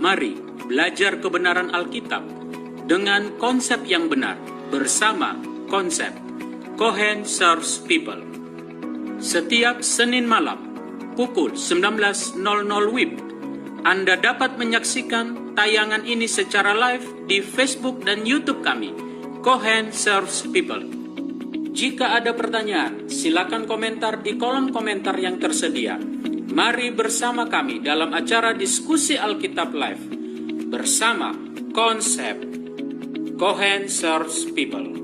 Mari belajar kebenaran Alkitab dengan konsep yang benar bersama konsep Cohen Serves People. Setiap Senin malam pukul 19.00 WIB, Anda dapat menyaksikan tayangan ini secara live di Facebook dan YouTube kami, Cohen Serves People. Jika ada pertanyaan, silakan komentar di kolom komentar yang tersedia. Mari bersama kami dalam acara diskusi Alkitab Live bersama konsep Cohen Serves People.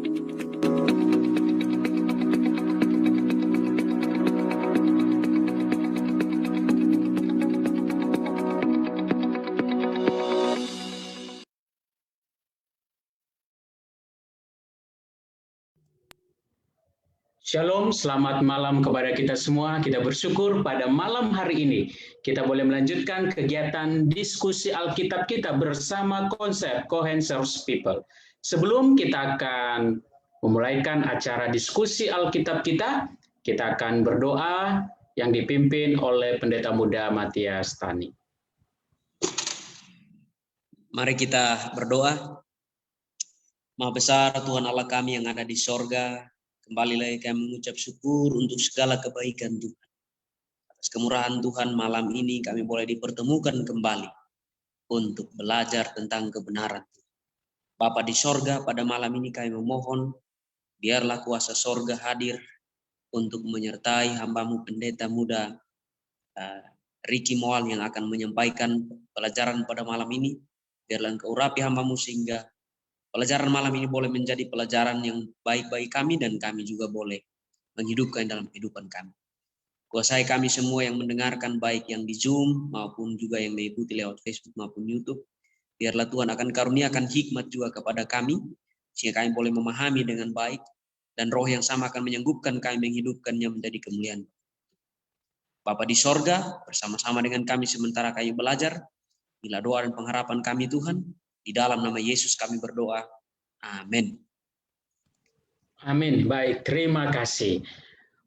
Shalom, selamat malam kepada kita semua. Kita bersyukur pada malam hari ini kita boleh melanjutkan kegiatan diskusi Alkitab kita bersama konsep Cohen Serves People. Sebelum kita akan memulaikan acara diskusi Alkitab kita akan berdoa yang dipimpin oleh Pendeta Muda Matias Tani. Mari kita berdoa. Maha besar Tuhan Allah kami yang ada di sorga, kembali lagi kami mengucap syukur untuk segala kebaikan Tuhan. Atas kemurahan Tuhan malam ini kami boleh dipertemukan kembali untuk belajar tentang kebenaran. Bapa di sorga, pada malam ini kami memohon, biarlah kuasa sorga hadir untuk menyertai hambamu Pendeta Muda Ricky Moal yang akan menyampaikan pelajaran pada malam ini. Biarlah Engkau urapi hambamu sehingga pelajaran malam ini boleh menjadi pelajaran yang baik bagi kami dan kami juga boleh menghidupkan dalam kehidupan kami. Kuasai kami semua yang mendengarkan baik yang di Zoom maupun juga yang mengikuti lewat Facebook maupun YouTube. Biarlah Tuhan akan karuniakan hikmat juga kepada kami sehingga kami boleh memahami dengan baik dan roh yang sama akan menyanggupkan kami menghidupkannya menjadi kemuliaan. Bapa di sorga, bersama-sama dengan kami sementara kami belajar. Bila doa dan pengharapan kami Tuhan, di dalam nama Yesus kami berdoa. Amin. Amin. Baik, terima kasih.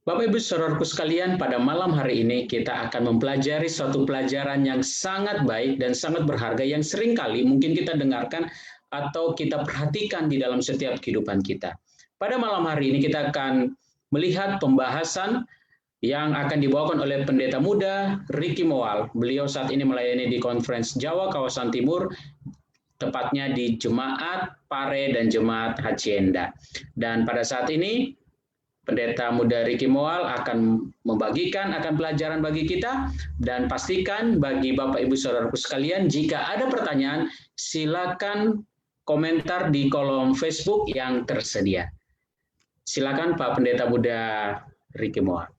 Bapak Ibu Saudaraku sekalian, pada malam hari ini kita akan mempelajari suatu pelajaran yang sangat baik dan sangat berharga yang seringkali mungkin kita dengarkan atau kita perhatikan di dalam setiap kehidupan kita. Pada malam hari ini kita akan melihat pembahasan yang akan dibawakan oleh Pendeta Muda Ricky Moal. Beliau saat ini melayani di Conference Jawa Kawasan Timur, tepatnya di Jemaat Pare dan Jemaat Hacienda. Dan pada saat ini Pendeta Muda Ricky Moal akan membagikan pelajaran bagi kita, dan pastikan bagi Bapak Ibu Saudaraku sekalian, jika ada pertanyaan silakan komentar di kolom Facebook yang tersedia. Silakan Pak Pendeta Muda Ricky Moal.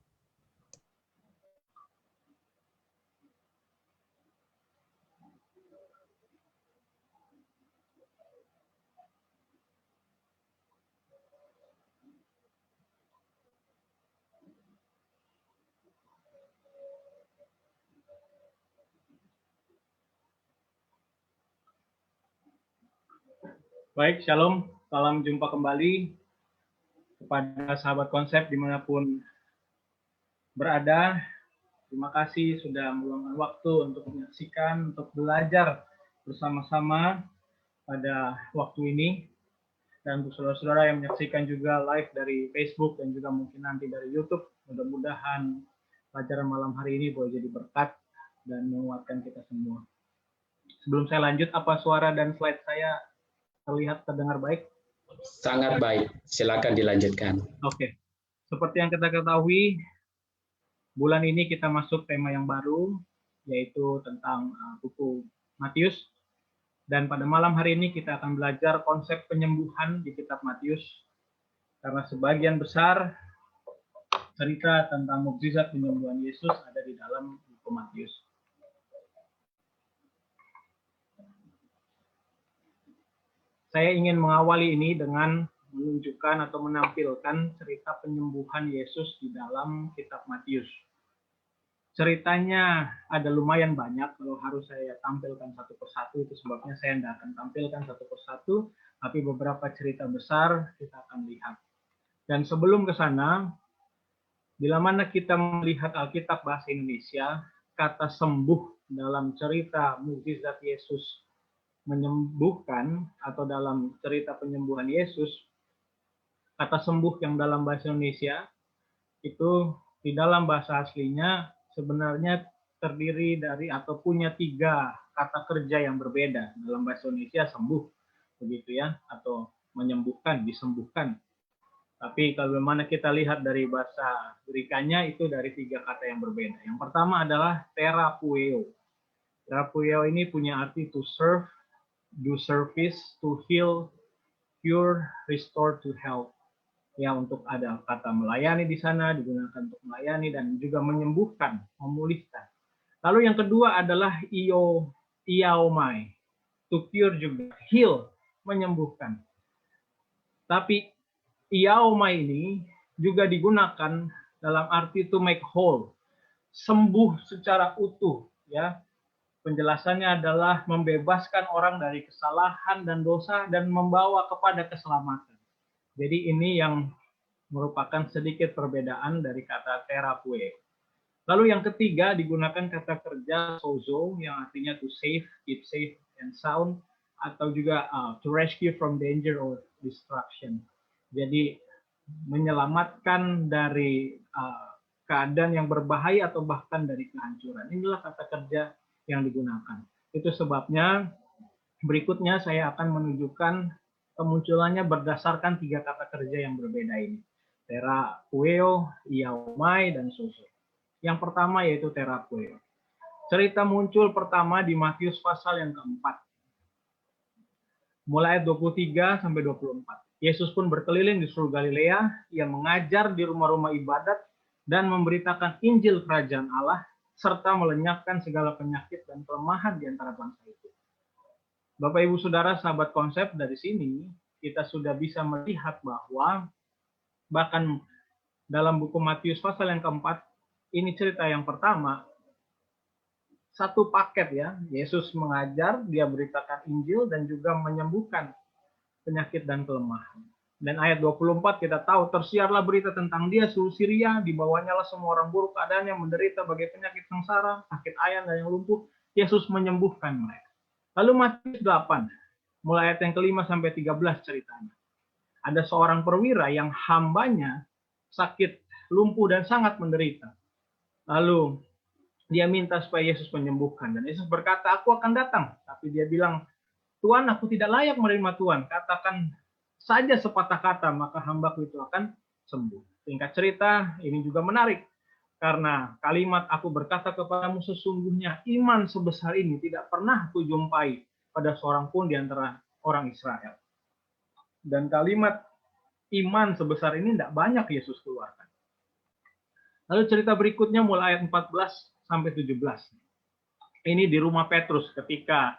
Baik, shalom, salam jumpa kembali kepada sahabat konsep dimanapun berada. Terima kasih sudah meluangkan waktu untuk menyaksikan, untuk belajar bersama-sama pada waktu ini. Dan untuk saudara-saudara yang menyaksikan juga live dari Facebook dan juga mungkin nanti dari YouTube, mudah-mudahan pelajaran malam hari ini boleh jadi berkat dan menguatkan kita semua. Sebelum saya lanjut, apa suara dan slide saya terlihat terdengar baik? Sangat baik, silakan dilanjutkan. Oke, seperti yang kita ketahui, bulan ini kita masuk tema yang baru, yaitu tentang buku Matius. Dan pada malam hari ini kita akan belajar konsep penyembuhan di kitab Matius. Karena sebagian besar cerita tentang mukjizat penyembuhan Yesus ada di dalam buku Matius. Saya ingin mengawali ini dengan menunjukkan atau menampilkan cerita penyembuhan Yesus di dalam kitab Matius. Ceritanya ada lumayan banyak, kalau harus saya tampilkan satu persatu, itu sebabnya saya tidak akan tampilkan satu persatu, tapi beberapa cerita besar kita akan lihat. Dan sebelum ke sana, bila mana kita melihat Alkitab bahasa Indonesia, kata sembuh dalam cerita mukjizat Yesus menyembuhkan atau dalam cerita penyembuhan Yesus, kata sembuh yang dalam bahasa Indonesia itu di dalam bahasa aslinya sebenarnya terdiri dari atau punya 3 kata kerja yang berbeda. Dalam bahasa Indonesia sembuh, begitu ya, atau menyembuhkan, disembuhkan. Tapi kalau mana kita lihat dari bahasa Grekanya itu dari 3 kata yang berbeda. Yang pertama adalah therapeuo. Therapeuo ini punya arti to serve, do service, to heal, cure, restore to health. Ya, untuk ada kata melayani di sana, digunakan untuk melayani dan juga menyembuhkan, memulihkan. Lalu yang kedua adalah iaomai, to cure juga, heal, menyembuhkan. Tapi iaomai ini juga digunakan dalam arti to make whole, sembuh secara utuh, ya. Penjelasannya adalah membebaskan orang dari kesalahan dan dosa dan membawa kepada keselamatan. Jadi ini yang merupakan sedikit perbedaan dari kata therapeuo. Lalu yang ketiga digunakan kata kerja sozo yang artinya to save, keep safe and sound, atau juga to rescue from danger or destruction. Jadi menyelamatkan dari keadaan yang berbahaya atau bahkan dari kehancuran. Inilah kata kerja yang digunakan. Itu sebabnya berikutnya saya akan menunjukkan kemunculannya berdasarkan 3 kata kerja yang berbeda ini. Therapeuo, iaomai, dan sozo. Yang pertama yaitu therapeuo. Cerita muncul pertama di Matius pasal yang keempat. Mulai ayat 23 sampai 24. Yesus pun berkeliling di seluruh Galilea, ia mengajar di rumah-rumah ibadat dan memberitakan Injil Kerajaan Allah serta melenyapkan segala penyakit dan kelemahan di antara bangsa itu. Bapak Ibu Saudara, sahabat konsep, dari sini kita sudah bisa melihat bahwa bahkan dalam buku Matius pasal yang keempat, ini cerita yang pertama, satu paket ya, Yesus mengajar, dia beritakan Injil dan juga menyembuhkan penyakit dan kelemahan. Dan ayat 24 kita tahu, tersiarlah berita tentang dia seluruh Syria, dibawanya lah semua orang buruk keadaannya, menderita bagai penyakit sengsara, sakit ayan dan yang lumpuh, Yesus menyembuhkan mereka. Lalu Matius 8, mulai ayat yang kelima sampai 13 ceritanya. Ada seorang perwira yang hambanya sakit, lumpuh dan sangat menderita. Lalu dia minta supaya Yesus menyembuhkan. Dan Yesus berkata, aku akan datang. Tapi dia bilang, Tuhan, aku tidak layak menerima Tuhan. Katakan saja sepatah kata, maka hambaku itu akan sembuh. Singkat cerita, ini juga menarik. Karena kalimat aku berkata kepadamu sesungguhnya iman sebesar ini tidak pernah kujumpai pada seorang pun di antara orang Israel. Dan kalimat iman sebesar ini tidak banyak Yesus keluarkan. Lalu cerita berikutnya mulai ayat 14 sampai 17. Ini di rumah Petrus ketika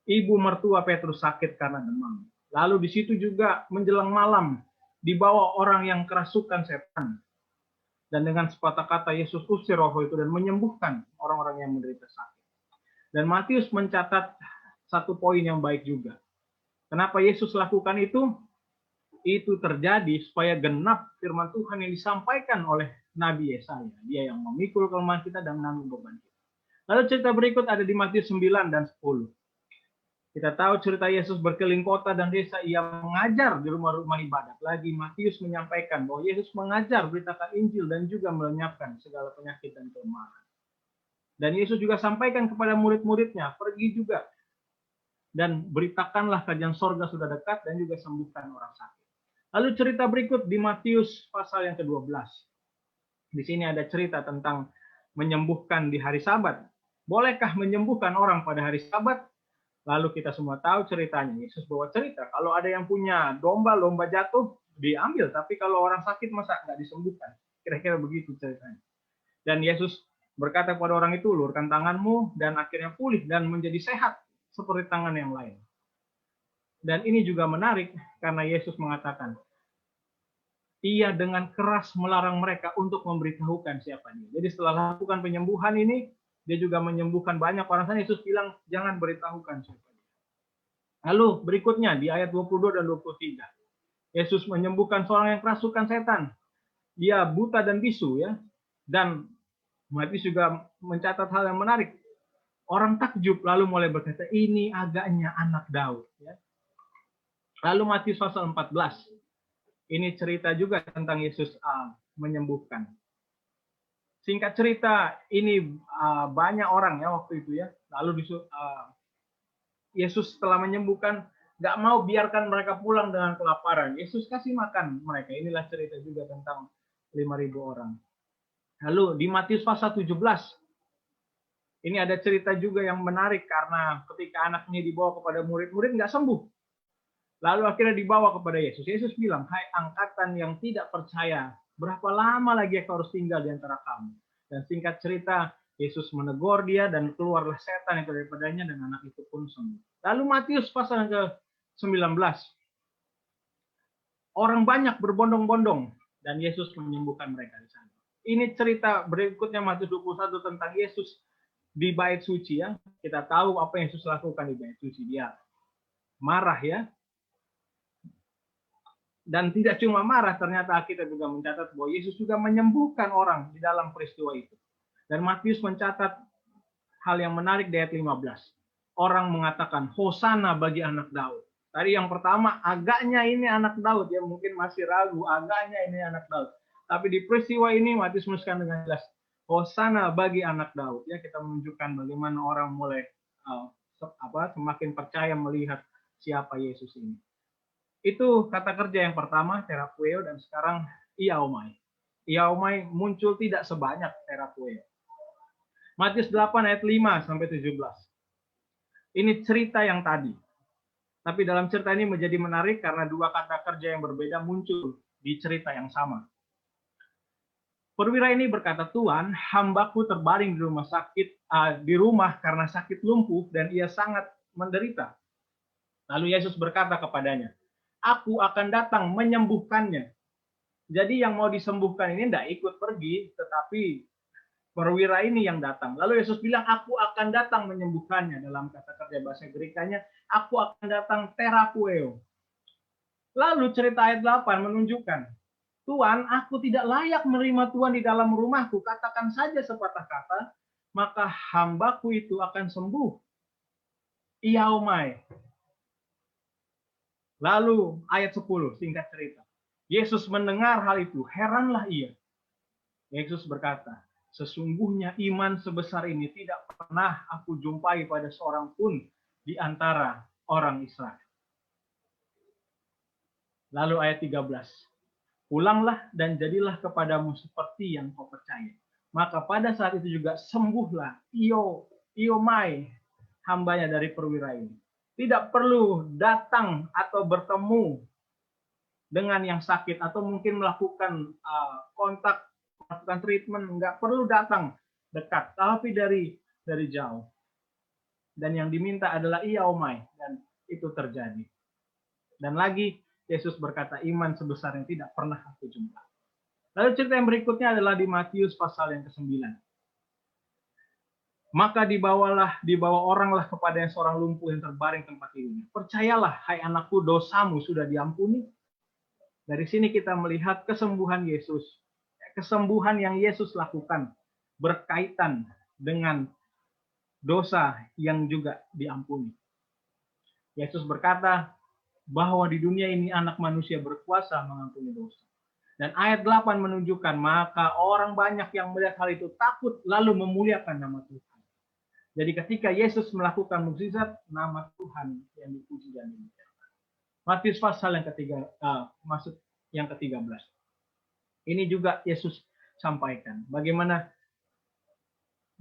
ibu mertua Petrus sakit karena demam. Lalu di situ juga menjelang malam dibawa orang yang kerasukan setan. Dan dengan sepatah kata Yesus usir roh itu dan menyembuhkan orang-orang yang menderita sakit. Dan Matius mencatat satu poin yang baik juga. Kenapa Yesus lakukan itu? Itu terjadi supaya genap firman Tuhan yang disampaikan oleh Nabi Yesaya. Dia yang memikul kelemahan kita dan menanggung beban kita. Lalu cerita berikut ada di Matius 9 dan 10. Kita tahu cerita Yesus berkeliling kota dan desa, ia mengajar di rumah-rumah ibadat. Lagi Matius menyampaikan bahwa Yesus mengajar, beritakan Injil dan juga melenyapkan segala penyakit dan kelemahan. Dan Yesus juga sampaikan kepada murid-muridnya, pergi juga dan beritakanlah kerajaan sorga sudah dekat dan juga sembuhkan orang sakit. Lalu cerita berikut di Matius pasal yang ke-12. Di sini ada cerita tentang menyembuhkan di hari Sabat. Bolehkah menyembuhkan orang pada hari Sabat? Lalu kita semua tahu ceritanya. Yesus bawa cerita, kalau ada yang punya domba jatuh, diambil. Tapi kalau orang sakit, masa nggak disembuhkan? Kira-kira begitu ceritanya. Dan Yesus berkata kepada orang itu, ulurkan tanganmu, dan akhirnya pulih dan menjadi sehat, seperti tangan yang lain. Dan ini juga menarik, karena Yesus mengatakan, ia dengan keras melarang mereka untuk memberitahukan siapa dia. Jadi setelah lakukan penyembuhan ini, dia juga menyembuhkan banyak orang sana. Yesus bilang, jangan beritahukan siapa dia. Lalu berikutnya, di ayat 22 dan 23. Yesus menyembuhkan seorang yang kerasukan setan. Dia buta dan bisu, ya. Dan Matius juga mencatat hal yang menarik. Orang takjub lalu mulai berkata, ini agaknya anak Daud. Ya. Lalu Matius pasal 14. Ini cerita juga tentang Yesus menyembuhkan. Singkat cerita, ini banyak orang ya waktu itu ya. Lalu Yesus setelah menyembuhkan, nggak mau biarkan mereka pulang dengan kelaparan. Yesus kasih makan mereka. Inilah cerita juga tentang 5.000 orang. Lalu di Matius pasal 17, ini ada cerita juga yang menarik karena ketika anak ini dibawa kepada murid-murid nggak sembuh. Lalu akhirnya dibawa kepada Yesus. Yesus bilang, hai angkatan yang tidak percaya, berapa lama lagi aku harus tinggal di antara kamu? Dan singkat cerita, Yesus menegur dia dan keluarlah setan itu daripadanya dan anak itu pun sembuh. Lalu Matius pasal ke-19. Orang banyak berbondong-bondong dan Yesus menyembuhkan mereka di sana. Ini cerita berikutnya Matius 21 tentang Yesus di bait suci ya. Kita tahu apa yang Yesus lakukan di bait suci. Dia marah ya. Dan tidak cuma marah, ternyata kita juga mencatat bahwa Yesus juga menyembuhkan orang di dalam peristiwa itu. Dan Matius mencatat hal yang menarik di ayat 15. Orang mengatakan, Hosana bagi anak Daud. Tadi yang pertama, agaknya ini anak Daud. Ya mungkin masih ragu, agaknya ini anak Daud. Tapi di peristiwa ini Matius menuliskan dengan jelas, Hosana bagi anak Daud. Ya kita menunjukkan bagaimana orang mulai semakin percaya melihat siapa Yesus ini. Itu kata kerja yang pertama, terapueo, dan sekarang iaomai. Iaomai muncul tidak sebanyak terapueo. Matius 8 ayat 5 sampai 17. Ini cerita yang tadi. Tapi dalam cerita ini menjadi menarik karena dua kata kerja yang berbeda muncul di cerita yang sama. Perwira ini berkata, Tuhan, hambaku terbaring di rumah sakit, di rumah karena sakit lumpuh dan ia sangat menderita. Lalu Yesus berkata kepadanya, aku akan datang menyembuhkannya. Jadi yang mau disembuhkan ini tidak ikut pergi, tetapi perwira ini yang datang. Lalu Yesus bilang, aku akan datang menyembuhkannya. Dalam kata kerja bahasa Grekanya, aku akan datang terapueo. Lalu cerita ayat 8 menunjukkan, Tuhan, aku tidak layak menerima Tuhan di dalam rumahku. Katakan saja sepatah kata, maka hambaku itu akan sembuh. Iaomai. Lalu ayat 10, singkat cerita. Yesus mendengar hal itu, heranlah ia. Yesus berkata, sesungguhnya iman sebesar ini tidak pernah aku jumpai pada seorang pun di antara orang Israel. Lalu ayat 13. Pulanglah dan jadilah kepadamu seperti yang kau percaya. Maka pada saat itu juga sembuhlah Iaomai, hambanya dari perwira ini. Tidak perlu datang atau bertemu dengan yang sakit atau mungkin melakukan kontak, melakukan treatment, nggak perlu datang dekat, tapi dari jauh. Dan yang diminta adalah iaomai, dan itu terjadi. Dan lagi Yesus berkata, iman sebesar yang tidak pernah aku jumpa. Lalu cerita yang berikutnya adalah di Matius pasal yang ke-9. Maka dibawa oranglah kepada seorang lumpuh yang terbaring tempat tidurnya. Percayalah, hai anakku, dosamu sudah diampuni. Dari sini kita melihat kesembuhan Yesus. Kesembuhan yang Yesus lakukan berkaitan dengan dosa yang juga diampuni. Yesus berkata bahwa di dunia ini anak manusia berkuasa mengampuni dosa. Dan ayat 8 menunjukkan, maka orang banyak yang melihat hal itu takut lalu memuliakan nama Tuhan. Jadi ketika Yesus melakukan mukjizat, nama Tuhan yang dipuji dan dimuliakan. Matius pasal yang ke-13. Ini juga Yesus sampaikan. Bagaimana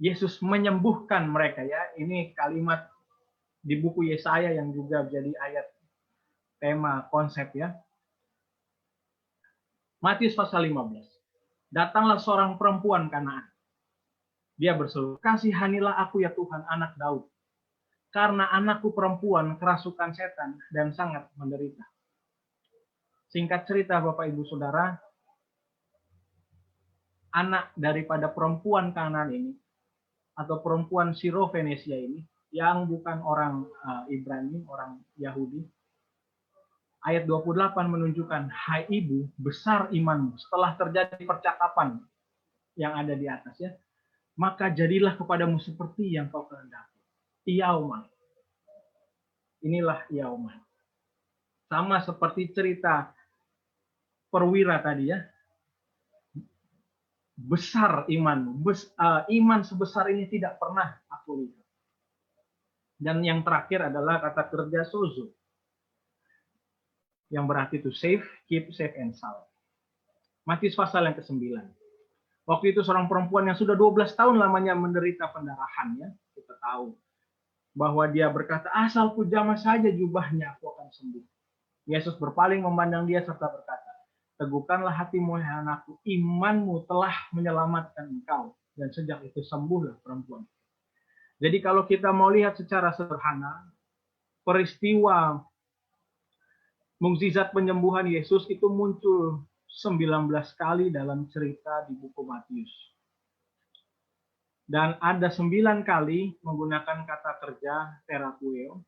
Yesus menyembuhkan mereka ya. Ini kalimat di buku Yesaya yang juga jadi ayat tema konsep ya. Matius pasal 15. Datanglah seorang perempuan Kanaan. Dia berseru, kasihanilah aku ya Tuhan, anak Daud. Karena anakku perempuan kerasukan setan dan sangat menderita. Singkat cerita Bapak Ibu Saudara, anak daripada perempuan Kanaan ini, atau perempuan Siro-Venesia ini, yang bukan orang Ibrani, orang Yahudi, ayat 28 menunjukkan, hai ibu, besar imanmu. Setelah terjadi percakapan yang ada di atas ya, maka jadilah kepadamu seperti yang kau kehendaki. Yaumai. Inilah Yaumai. Sama seperti cerita perwira tadi ya. Besar imanmu. Iman sebesar ini tidak pernah aku lihat. Dan yang terakhir adalah kata kerja sozo. Yang berarti to save, keep, save, and salve. Matius pasal yang ke-9. Waktu itu seorang perempuan yang sudah 12 tahun lamanya menderita pendarahan, ya. Kita tahu bahwa dia berkata, asal ku jamah saja jubahnya, aku akan sembuh. Yesus berpaling memandang dia serta berkata, teguhkanlah hatimu, hai anakku, imanmu telah menyelamatkan engkau. Dan sejak itu sembuhlah perempuan. Jadi kalau kita mau lihat secara sederhana, peristiwa mukjizat penyembuhan Yesus itu muncul 19 kali dalam cerita di buku Matius. Dan ada 9 kali menggunakan kata kerja terapueo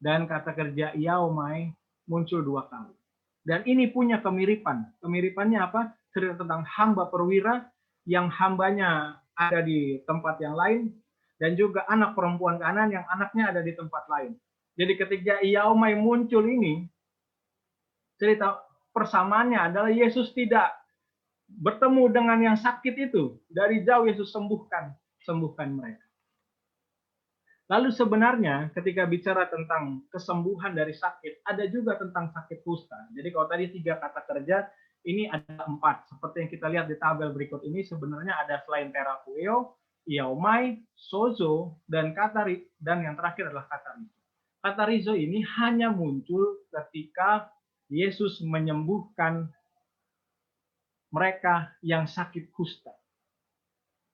dan kata kerja iaomai muncul 2 kali. Dan ini punya kemiripan. Kemiripannya apa? Cerita tentang hamba perwira yang hambanya ada di tempat yang lain dan juga anak perempuan Kanaan yang anaknya ada di tempat lain. Jadi ketika iaomai muncul ini, cerita persamaannya adalah Yesus tidak bertemu dengan yang sakit itu. Dari jauh Yesus sembuhkan mereka. Lalu sebenarnya ketika bicara tentang kesembuhan dari sakit, ada juga tentang sakit kusta. Jadi kalau tadi 3 kata kerja, ini ada 4. Seperti yang kita lihat di tabel berikut ini, sebenarnya ada selain terapueo, iaomai, sozo, dan yang terakhir adalah kata rizo. Kata rizo ini hanya muncul ketika Yesus menyembuhkan mereka yang sakit kusta.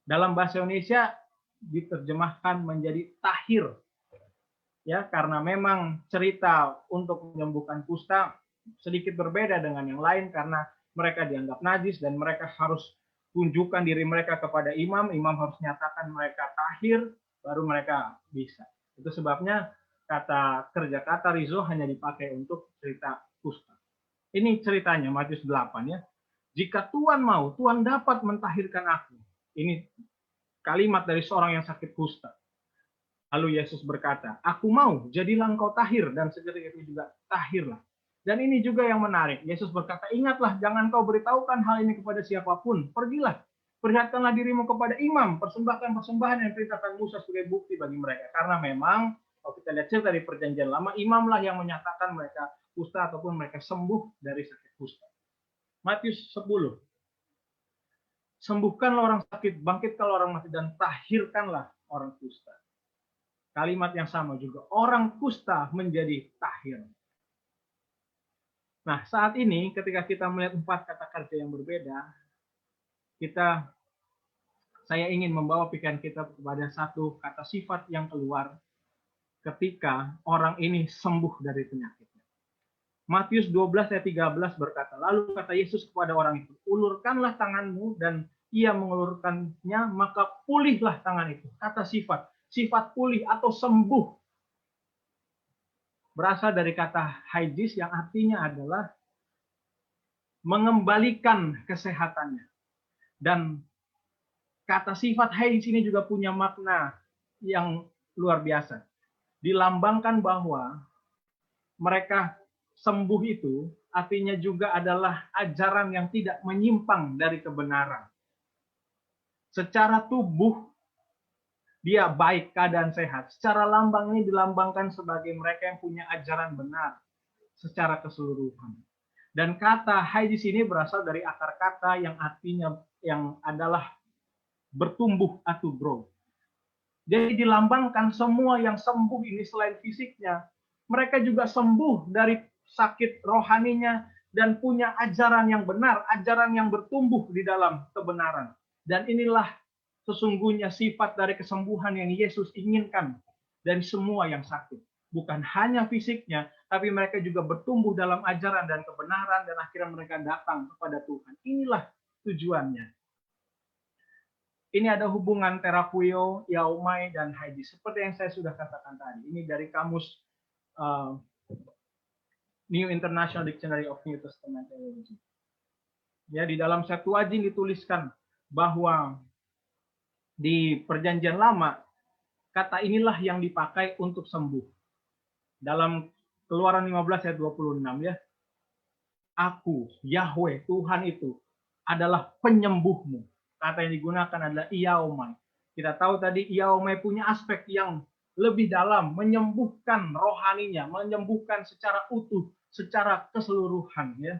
Dalam bahasa Indonesia diterjemahkan menjadi tahir. Ya, karena memang cerita untuk menyembuhkan kusta sedikit berbeda dengan yang lain karena mereka dianggap najis dan mereka harus tunjukkan diri mereka kepada imam harus nyatakan mereka tahir baru mereka bisa. Itu sebabnya kata rizo hanya dipakai untuk cerita kusta. Ini ceritanya Matius 8 ya. Jika Tuhan mau, Tuhan dapat mentahirkan aku. Ini kalimat dari seorang yang sakit kusta. Lalu Yesus berkata, aku mau, jadilah engkau tahir. Dan seketika itu juga tahirlah. Dan ini juga yang menarik. Yesus berkata, ingatlah, jangan kau beritahukan hal ini kepada siapapun. Pergilah, perlihatkanlah dirimu kepada imam. Persembahkan persembahan yang diperintahkan Musa sebagai bukti bagi mereka. Karena memang, kalau kita lihat cerita di perjanjian lama, imamlah yang menyatakan mereka kusta ataupun mereka sembuh dari sakit kusta. Matius 10. Sembuhkanlah orang sakit, bangkitkanlah orang mati, dan tahirkanlah orang kusta. Kalimat yang sama juga, orang kusta menjadi tahir. Nah, saat ini ketika kita melihat 4 kata kerja yang berbeda, saya ingin membawa pikiran kita kepada satu kata sifat yang keluar ketika orang ini sembuh dari penyakitnya. Matius 12 ayat 13 berkata, lalu kata Yesus kepada orang itu, ulurkanlah tanganmu, dan ia mengulurkannya, maka pulihlah tangan itu. Kata sifat pulih atau sembuh berasal dari kata haidis yang artinya adalah mengembalikan kesehatannya. Dan kata sifat haidis ini juga punya makna yang luar biasa. Dilambangkan bahwa mereka sembuh itu artinya juga adalah ajaran yang tidak menyimpang dari kebenaran. Secara tubuh dia baik, keadaan sehat. Secara lambang ini dilambangkan sebagai mereka yang punya ajaran benar secara keseluruhan. Dan kata haidis ini berasal dari akar kata yang artinya yang adalah bertumbuh atau grow. Jadi dilambangkan semua yang sembuh ini selain fisiknya, mereka juga sembuh dari sakit rohaninya dan punya ajaran yang benar, ajaran yang bertumbuh di dalam kebenaran. Dan inilah sesungguhnya sifat dari kesembuhan yang Yesus inginkan dari semua yang sakit. Bukan hanya fisiknya, tapi mereka juga bertumbuh dalam ajaran dan kebenaran dan akhirnya mereka datang kepada Tuhan. Inilah tujuannya. Ini ada hubungan terapueo, iaomai, dan haidis. Seperti yang saya sudah katakan tadi. Ini dari kamus New International Dictionary of New Testament Theology. Ya, di dalam Septuagint dituliskan bahwa di Perjanjian Lama kata inilah yang dipakai untuk sembuh. Dalam Keluaran 15 ayat 26 ya. Aku, Yahweh, Tuhan itu adalah penyembuhmu. Kata yang digunakan adalah Iaomai. Kita tahu tadi Iaomai punya aspek yang lebih dalam, menyembuhkan rohaninya, menyembuhkan secara utuh, secara keseluruhan ya.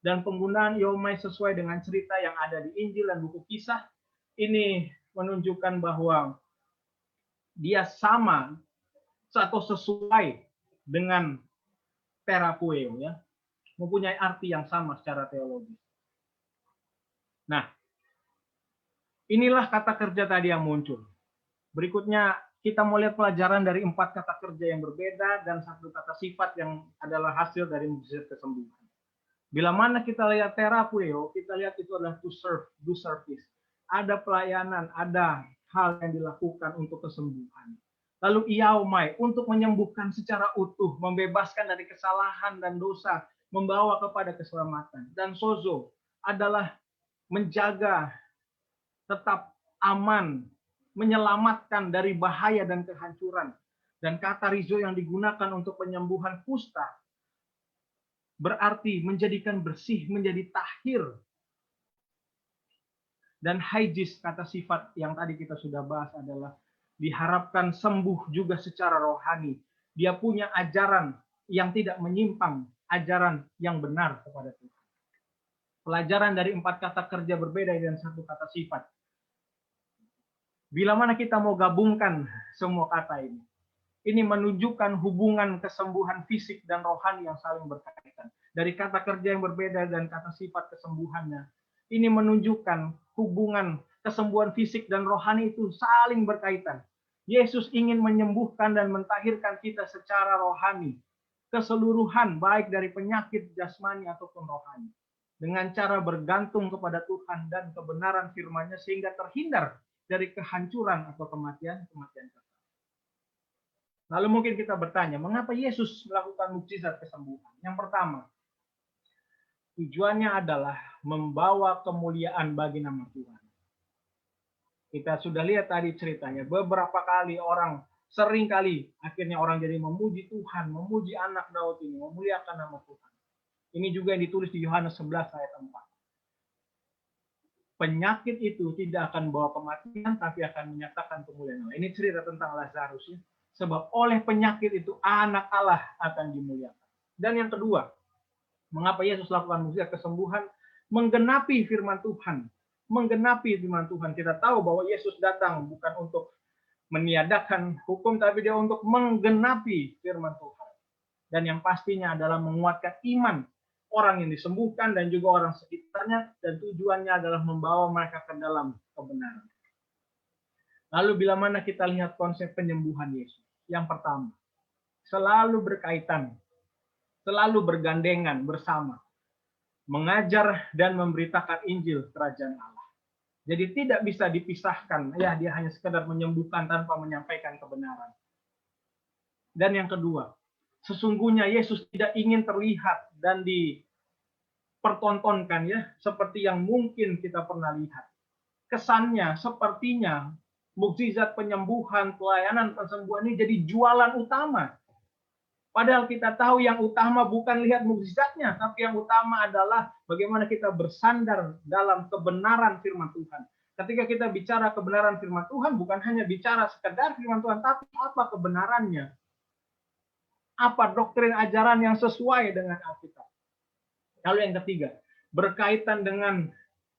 Dan penggunaan Iaomai sesuai dengan cerita yang ada di Injil dan buku Kisah ini menunjukkan bahwa dia sama atau sesuai dengan terapueo ya, mempunyai arti yang sama secara teologis. Nah, inilah kata kerja tadi yang muncul. Berikutnya kita mau lihat pelajaran dari 4 kata kerja yang berbeda dan 1 kata sifat yang adalah hasil dari mukjizat kesembuhan. Bila mana kita lihat terapueo, kita lihat itu adalah to serve, do service. Ada pelayanan, ada hal yang dilakukan untuk kesembuhan. Lalu iaomai, untuk menyembuhkan secara utuh, membebaskan dari kesalahan dan dosa, membawa kepada keselamatan. Dan sozo adalah menjaga tetap aman, menyelamatkan dari bahaya dan kehancuran. Dan kata rizo yang digunakan untuk penyembuhan kusta berarti menjadikan bersih, menjadi tahir. Dan haijis, kata sifat yang tadi kita sudah bahas adalah diharapkan sembuh juga secara rohani. Dia punya ajaran yang tidak menyimpang, ajaran yang benar kepada Tuhan. Pelajaran dari 4 kata kerja berbeda dan 1 kata sifat. Bila mana kita mau gabungkan semua kata ini menunjukkan hubungan kesembuhan fisik dan rohani yang saling berkaitan. Dari kata kerja yang berbeda dan kata sifat kesembuhannya, ini menunjukkan hubungan kesembuhan fisik dan rohani itu saling berkaitan. Yesus ingin menyembuhkan dan mentahirkan kita secara rohani, keseluruhan baik dari penyakit jasmani ataupun rohani, dengan cara bergantung kepada Tuhan dan kebenaran firman-Nya sehingga terhindar dari kehancuran atau kematian kekal. Lalu mungkin kita bertanya, mengapa Yesus melakukan mukjizat kesembuhan? Yang pertama, tujuannya adalah membawa kemuliaan bagi nama Tuhan. Kita sudah lihat tadi ceritanya, beberapa kali sering kali akhirnya orang jadi memuji Tuhan, memuji anak Daud ini, memuliakan nama Tuhan. Ini juga yang ditulis di Yohanes 11 ayat 4. Penyakit itu tidak akan bawa kematian, tapi akan menyatakan kemuliaan Allah. Ini cerita tentang Lazarus ya. Sebab oleh penyakit itu anak Allah akan dimuliakan. Dan yang kedua, mengapa Yesus lakukan mukjizat kesembuhan? Menggenapi firman Tuhan. Menggenapi firman Tuhan. Kita tahu bahwa Yesus datang bukan untuk meniadakan hukum, tapi dia untuk menggenapi firman Tuhan. Dan yang pastinya adalah menguatkan iman orang yang disembuhkan dan juga orang sekitarnya, dan tujuannya adalah membawa mereka ke dalam kebenaran. Lalu bila mana kita lihat konsep penyembuhan Yesus, yang pertama, selalu berkaitan, selalu bergandengan bersama, mengajar dan memberitakan Injil Kerajaan Allah. Jadi tidak bisa dipisahkan, ya dia hanya sekedar menyembuhkan tanpa menyampaikan kebenaran. Dan yang kedua, sesungguhnya Yesus tidak ingin terlihat dan dipertontonkan ya, seperti yang mungkin kita pernah lihat. Kesannya, sepertinya, mukjizat penyembuhan, pelayanan kesembuhan ini jadi jualan utama. Padahal kita tahu yang utama bukan lihat mukjizatnya, tapi yang utama adalah bagaimana kita bersandar dalam kebenaran firman Tuhan. Ketika kita bicara kebenaran firman Tuhan, bukan hanya bicara sekedar firman Tuhan, tapi apa kebenarannya? Apa doktrin ajaran yang sesuai dengan Alkitab? Lalu yang ketiga, berkaitan dengan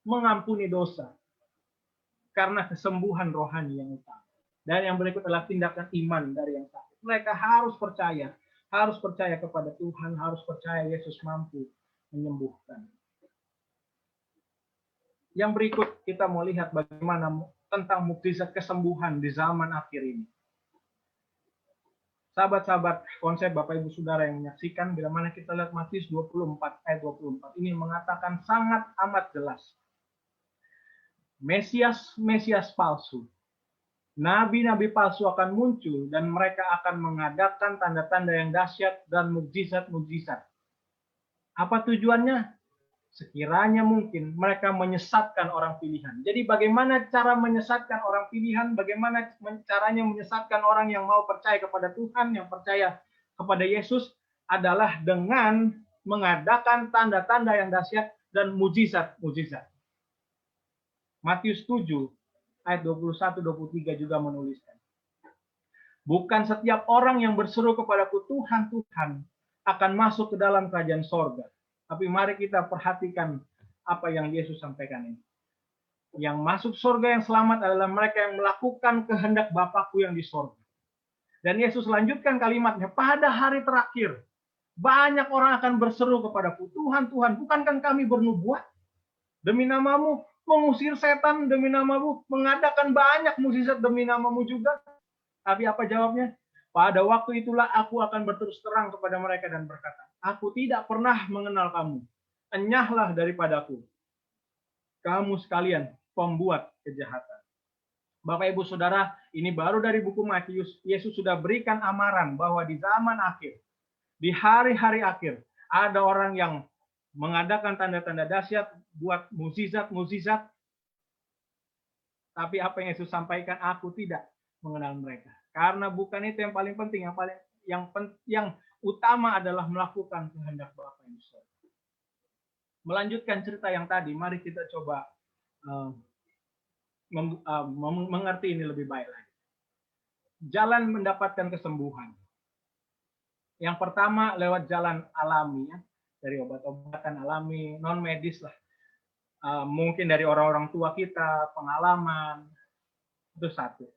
mengampuni dosa. Karena kesembuhan rohani yang utama. Dan yang berikut adalah tindakan iman dari yang sakit. Mereka harus percaya kepada Tuhan, harus percaya Yesus mampu menyembuhkan. Yang berikut kita mau lihat bagaimana tentang mukjizat kesembuhan di zaman akhir ini. Sahabat-sahabat konsep Bapak Ibu Saudara yang menyaksikan, bila mana kita lihat Matius 24 ayat 24, ini mengatakan sangat amat jelas. Mesias palsu, nabi-nabi palsu akan muncul dan mereka akan mengadakan tanda-tanda yang dahsyat dan mukjizat-mukjizat. Apa tujuannya? sekiranya mungkin mereka menyesatkan orang pilihan. Jadi bagaimana cara menyesatkan orang pilihan? Bagaimana caranya menyesatkan orang yang mau percaya kepada Tuhan, yang percaya kepada Yesus adalah dengan mengadakan tanda-tanda yang dahsyat dan mujizat-mujizat. Matius 7 ayat 21-23 juga menuliskan, bukan setiap orang yang berseru kepadaku Tuhan, Tuhan akan masuk ke dalam kerajaan sorga. Tapi mari kita perhatikan apa yang Yesus sampaikan ini. Yang masuk surga yang selamat adalah mereka yang melakukan kehendak Bapakku yang di sorga. Dan Yesus lanjutkan kalimatnya, pada hari terakhir, banyak orang akan berseru kepadaku, Tuhan, Tuhan, bukankah kami bernubuat demi namamu, mengusir setan demi namamu, mengadakan banyak mukjizat demi namamu juga? Tapi apa jawabnya? Pada waktu itulah aku akan berterus terang kepada mereka dan berkata, aku tidak pernah mengenal kamu. Enyahlah daripadaku, kamu sekalian pembuat kejahatan. Bapak, Ibu, Saudara, ini baru dari buku Matius. Yesus sudah berikan amaran bahwa di zaman akhir, di hari-hari akhir, ada orang yang mengadakan tanda-tanda dahsyat, buat mukjizat-mukjizat. Tapi apa yang Yesus sampaikan, aku tidak mengenal mereka. Karena bukan itu yang paling penting, yang utama adalah melakukan kehendak Bapa yang di surga. Melanjutkan cerita yang tadi, mari kita coba mengerti ini lebih baik lagi. Jalan mendapatkan kesembuhan. Yang pertama lewat jalan alami, ya, dari obat-obatan alami, non medis lah. Mungkin dari orang-orang tua kita, pengalaman, itu satu.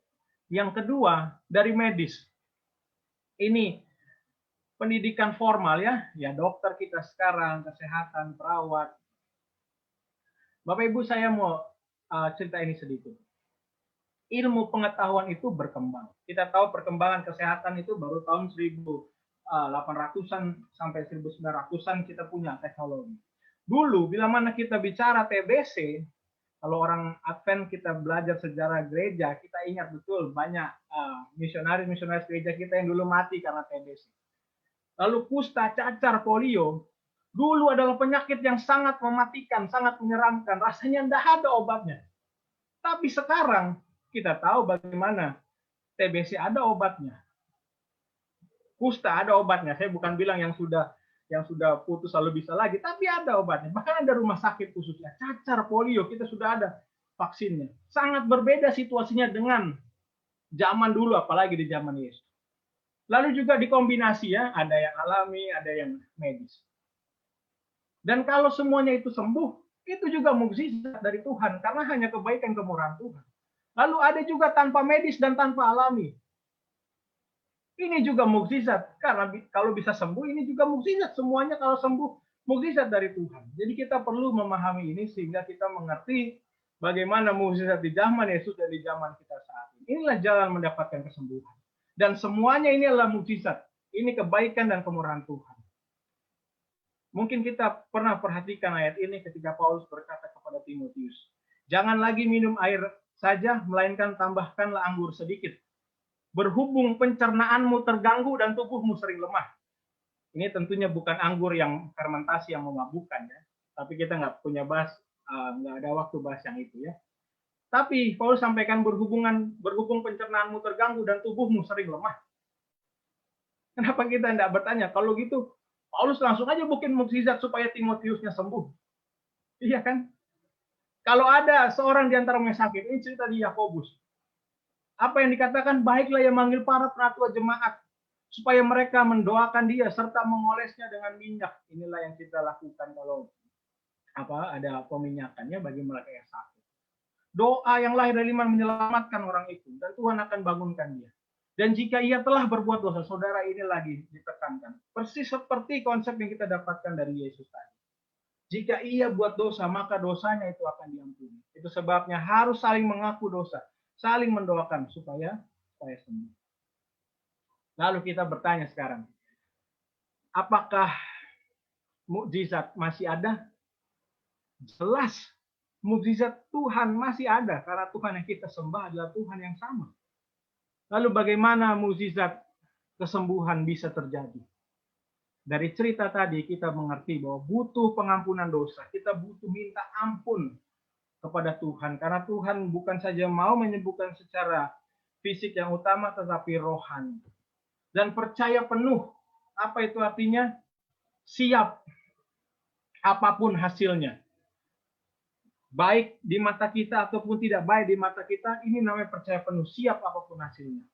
Yang kedua dari medis. Ini pendidikan formal, ya dokter kita sekarang, kesehatan, perawat. Bapak Ibu, saya mau cerita ini sedikit. Ilmu pengetahuan itu berkembang. Kita tahu perkembangan kesehatan itu baru tahun 1800-an sampai 1900-an kita punya teknologi. Dulu bila mana kita bicara TBC, kalau orang Advent kita belajar sejarah gereja, kita ingat betul banyak misionaris gereja kita yang dulu mati karena TBC. Lalu kusta, cacar, polio, dulu adalah penyakit yang sangat mematikan, sangat menyeramkan. Rasanya tidak ada obatnya. Tapi sekarang kita tahu bagaimana TBC ada obatnya. Kusta ada obatnya. Saya bukan bilang yang sudah putus lalu bisa lagi, tapi ada obatnya. Bahkan ada rumah sakit khususnya. Cacar, polio, kita sudah ada vaksinnya. Sangat berbeda situasinya dengan zaman dulu, apalagi di zaman Yesus. Lalu juga dikombinasi, ya, ada yang alami, ada yang medis. Dan kalau semuanya itu sembuh, itu juga mukjizat dari Tuhan, karena hanya kebaikan kemurahan Tuhan. Lalu ada juga tanpa medis dan tanpa alami. Ini juga mukjizat, karena kalau bisa sembuh, ini juga mukjizat. Semuanya kalau sembuh, mukjizat dari Tuhan. Jadi kita perlu memahami ini sehingga kita mengerti bagaimana mukjizat di zaman Yesus dan di zaman kita saat ini. Inilah jalan mendapatkan kesembuhan. Dan semuanya ini adalah mukjizat. Ini kebaikan dan kemurahan Tuhan. Mungkin kita pernah perhatikan ayat ini ketika Paulus berkata kepada Timotius, jangan lagi minum air saja, melainkan tambahkanlah anggur sedikit. Berhubung pencernaanmu terganggu dan tubuhmu sering lemah. Ini tentunya bukan anggur yang fermentasi yang memabukkan, ya. Tapi kita nggak punya nggak ada waktu bahas yang itu, ya. Tapi Paulus sampaikan berhubung pencernaanmu terganggu dan tubuhmu sering lemah. Kenapa kita tidak bertanya? Kalau gitu, Paulus langsung aja bikin mukjizat supaya Timotiusnya sembuh. Iya kan? Kalau ada seorang di antara yang sakit, ini cerita di Yakobus. Apa yang dikatakan, baiklah yang manggil para penatua jemaat supaya mereka mendoakan dia serta mengolesnya dengan minyak. Inilah yang kita lakukan kalau ada peminyakannya bagi mereka yang sakit. Doa yang lahir dari iman menyelamatkan orang itu dan Tuhan akan bangunkan dia. Dan jika ia telah berbuat dosa, saudara, ini lagi ditekankan. Persis seperti konsep yang kita dapatkan dari Yesus tadi. Jika ia buat dosa, maka dosanya itu akan diampuni. Itu sebabnya harus saling mengaku dosa. Saling mendoakan supaya sembuh. Lalu kita bertanya sekarang, apakah mukjizat masih ada? Jelas, mukjizat Tuhan masih ada karena Tuhan yang kita sembah adalah Tuhan yang sama. Lalu bagaimana mukjizat kesembuhan bisa terjadi? Dari cerita tadi kita mengerti bahwa butuh pengampunan dosa. Kita butuh minta ampun kepada Tuhan. Karena Tuhan bukan saja mau menyembuhkan secara fisik yang utama, tetapi rohani. Dan percaya penuh. Apa itu artinya? Siap apapun hasilnya. Baik di mata kita ataupun tidak baik di mata kita, ini namanya percaya penuh. Siap apapun hasilnya.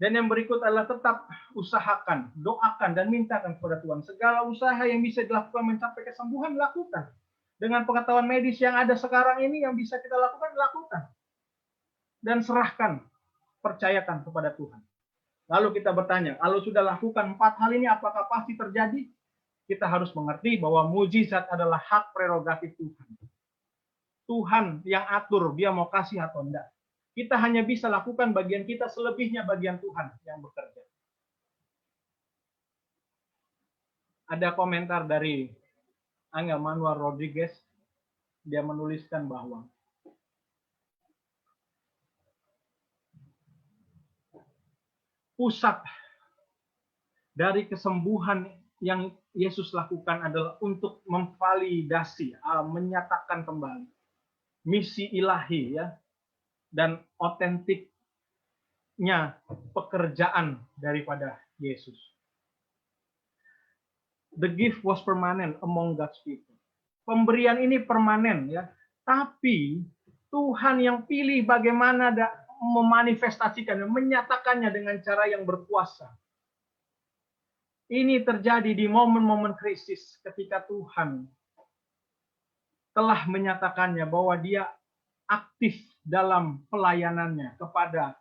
Dan yang berikut adalah tetap usahakan, doakan, dan mintakan kepada Tuhan. Segala usaha yang bisa dilakukan mencapai kesembuhan, lakukan. Dengan pengetahuan medis yang ada sekarang ini, yang bisa kita lakukan, lakukan. Dan serahkan, percayakan kepada Tuhan. Lalu kita bertanya, kalau sudah lakukan 4 hal ini, apakah pasti terjadi? Kita harus mengerti bahwa mujizat adalah hak prerogatif Tuhan. Tuhan yang atur, dia mau kasih atau enggak. Kita hanya bisa lakukan bagian kita, selebihnya bagian Tuhan yang bekerja. Ada komentar dari Angel Manuel Rodriguez. Dia menuliskan bahwa pusat dari kesembuhan yang Yesus lakukan adalah untuk memvalidasi, menyatakan kembali misi ilahi, ya, dan otentiknya pekerjaan daripada Yesus. The gift was permanent among God's people. Pemberian ini permanen, ya. Tapi Tuhan yang pilih bagaimana memanifestasikannya, menyatakannya dengan cara yang berkuasa. Ini terjadi di momen-momen krisis ketika Tuhan telah menyatakannya bahwa dia aktif dalam pelayanannya kepada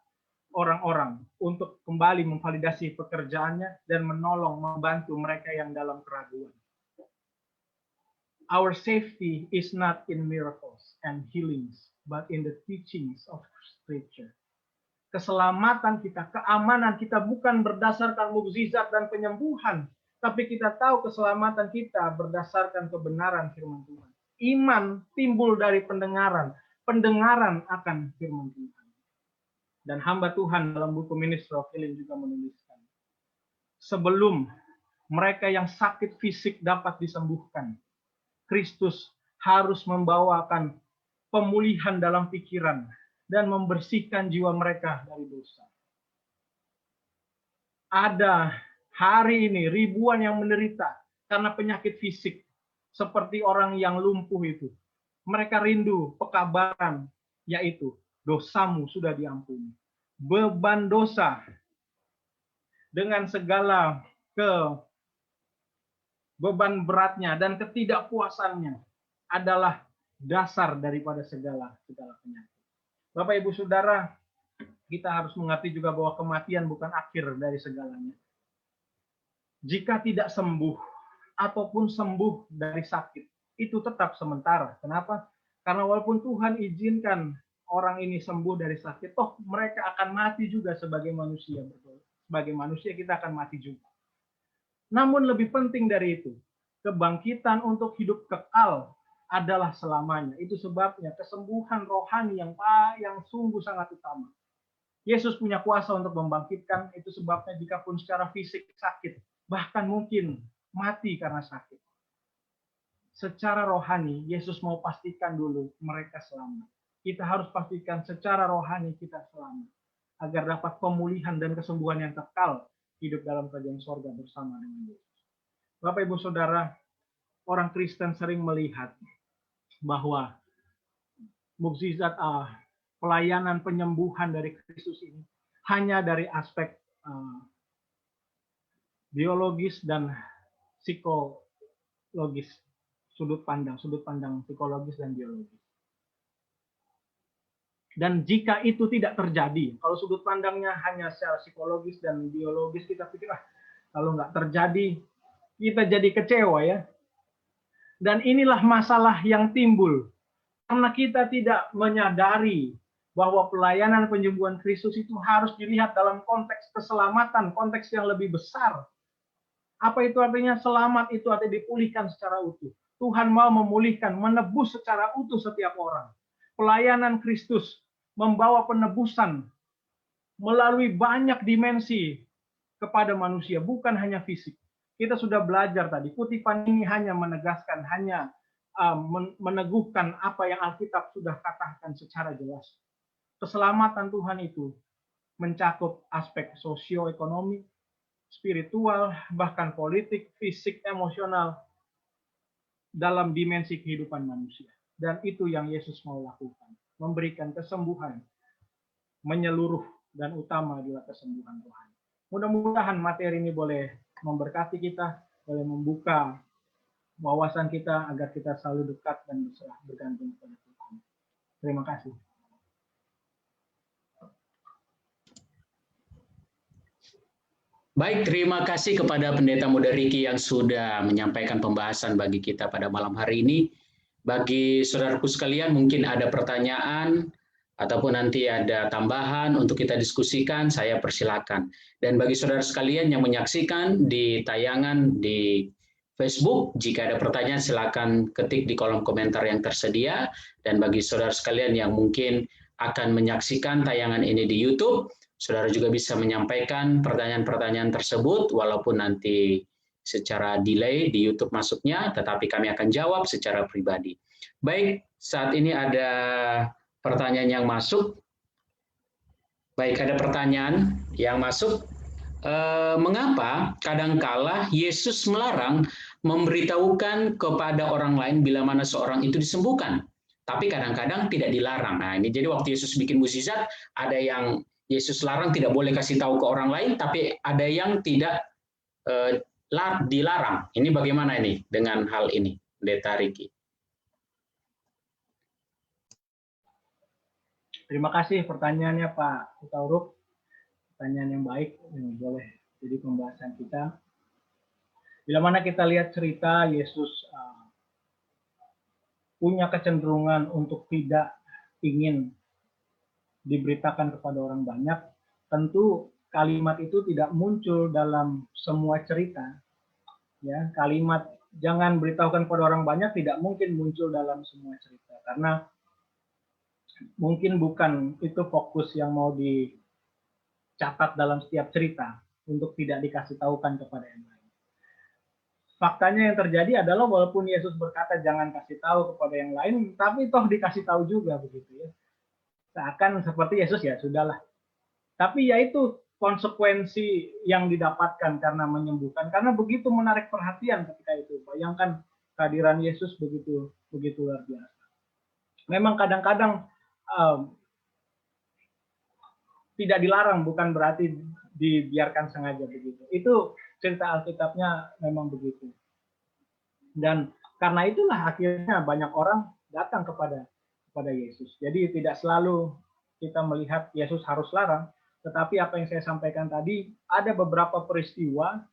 orang-orang untuk kembali memvalidasi pekerjaannya dan menolong, membantu mereka yang dalam keraguan. Our safety is not in miracles and healings, but in the teachings of Scripture. Keselamatan kita, keamanan kita bukan berdasarkan mukjizat dan penyembuhan, tapi kita tahu keselamatan kita berdasarkan kebenaran firman Tuhan. Iman timbul dari pendengaran, pendengaran akan firman Tuhan. Dan hamba Tuhan dalam buku Ministry of Healing juga menuliskan, sebelum mereka yang sakit fisik dapat disembuhkan, Kristus harus membawakan pemulihan dalam pikiran dan membersihkan jiwa mereka dari dosa. Ada hari ini ribuan yang menderita karena penyakit fisik, seperti orang yang lumpuh itu. Mereka rindu pekabaran, yaitu dosamu sudah diampuni. Beban dosa dengan segala beban beratnya dan ketidakpuasannya adalah dasar daripada segala penyakit. Bapak Ibu Saudara, kita harus mengerti juga bahwa kematian bukan akhir dari segalanya. Jika tidak sembuh ataupun sembuh dari sakit, itu tetap sementara. Kenapa? Karena walaupun Tuhan izinkan orang ini sembuh dari sakit, toh mereka akan mati juga sebagai manusia. Sebagai manusia kita akan mati juga. Namun lebih penting dari itu, kebangkitan untuk hidup kekal adalah selamanya. Itu sebabnya kesembuhan rohani yang sungguh sangat utama. Yesus punya kuasa untuk membangkitkan, itu sebabnya jika pun secara fisik sakit, bahkan mungkin mati karena sakit, secara rohani Yesus mau pastikan dulu mereka selamat. Kita harus pastikan secara rohani kita selamat, agar dapat pemulihan dan kesembuhan yang kekal hidup dalam kerajaan sorga bersama dengan Yesus. Bapak Ibu Saudara, orang Kristen sering melihat bahwa mukjizat pelayanan penyembuhan dari Kristus ini hanya dari aspek biologis dan psikologis, sudut pandang psikologis dan biologis. Dan jika itu tidak terjadi, kalau sudut pandangnya hanya secara psikologis dan biologis, kita pikir, kalau nggak terjadi, kita jadi kecewa, ya. Dan inilah masalah yang timbul, karena kita tidak menyadari bahwa pelayanan penyembuhan Kristus itu harus dilihat dalam konteks keselamatan, konteks yang lebih besar. Apa itu artinya? Selamat itu artinya dipulihkan secara utuh. Tuhan mau memulihkan, menebus secara utuh setiap orang. Pelayanan Kristus membawa penebusan melalui banyak dimensi kepada manusia, bukan hanya fisik. Kita sudah belajar tadi, kutipan ini hanya menegaskan, hanya meneguhkan apa yang Alkitab sudah katakan secara jelas. Keselamatan Tuhan itu mencakup aspek sosioekonomi, spiritual, bahkan politik, fisik, emosional dalam dimensi kehidupan manusia. Dan itu yang Yesus mau lakukan, memberikan kesembuhan menyeluruh dan utama adalah kesembuhan rohani. Mudah-mudahan materi ini boleh memberkati kita, boleh membuka wawasan kita agar kita selalu dekat dan berserah bergantung kepada Tuhan. Terima kasih. Baik, terima kasih kepada Pendeta Muda Riki yang sudah menyampaikan pembahasan bagi kita pada malam hari ini. Bagi saudaraku sekalian, mungkin ada pertanyaan ataupun nanti ada tambahan untuk kita diskusikan, saya persilakan. Dan bagi saudara sekalian yang menyaksikan di tayangan di Facebook, jika ada pertanyaan silakan ketik di kolom komentar yang tersedia. Dan bagi saudara sekalian yang mungkin akan menyaksikan tayangan ini di YouTube, saudara juga bisa menyampaikan pertanyaan-pertanyaan tersebut, walaupun nanti secara delay di YouTube masuknya, tetapi kami akan jawab secara pribadi. Baik, saat ini ada pertanyaan yang masuk. Baik, ada pertanyaan yang masuk. Mengapa kadangkala Yesus melarang memberitahukan kepada orang lain bila mana seorang itu disembuhkan, tapi kadang-kadang tidak dilarang. Nah, ini jadi waktu Yesus bikin mukjizat, ada yang Yesus larang tidak boleh kasih tahu ke orang lain, tapi ada yang tidak dilarang. Ini bagaimana ini dengan hal ini, Pendeta Riki? Terima kasih pertanyaannya Pak Utauruk. Pertanyaan yang baik, ini boleh jadi pembahasan kita. Bila mana kita lihat cerita Yesus punya kecenderungan untuk tidak ingin diberitakan kepada orang banyak, tentu kalimat itu tidak muncul dalam semua cerita. Ya, kalimat jangan beritahukan kepada orang banyak tidak mungkin muncul dalam semua cerita, karena mungkin bukan itu fokus yang mau dicatat dalam setiap cerita untuk tidak dikasih tahukan kepada yang lain. Faktanya yang terjadi adalah walaupun Yesus berkata jangan kasih tahu kepada yang lain, tapi toh dikasih tahu juga begitu ya. Seakan seperti Yesus ya sudahlah. Tapi ya itu konsekuensi yang didapatkan karena menyembuhkan, karena begitu menarik perhatian ketika itu. Bayangkan kehadiran Yesus begitu luar biasa. Memang kadang-kadang tidak dilarang bukan berarti dibiarkan sengaja begitu. Itu cerita Alkitabnya memang begitu. Dan karena itulah akhirnya banyak orang datang kepada Yesus. Jadi tidak selalu kita melihat Yesus harus larang, tetapi apa yang saya sampaikan tadi, ada beberapa peristiwa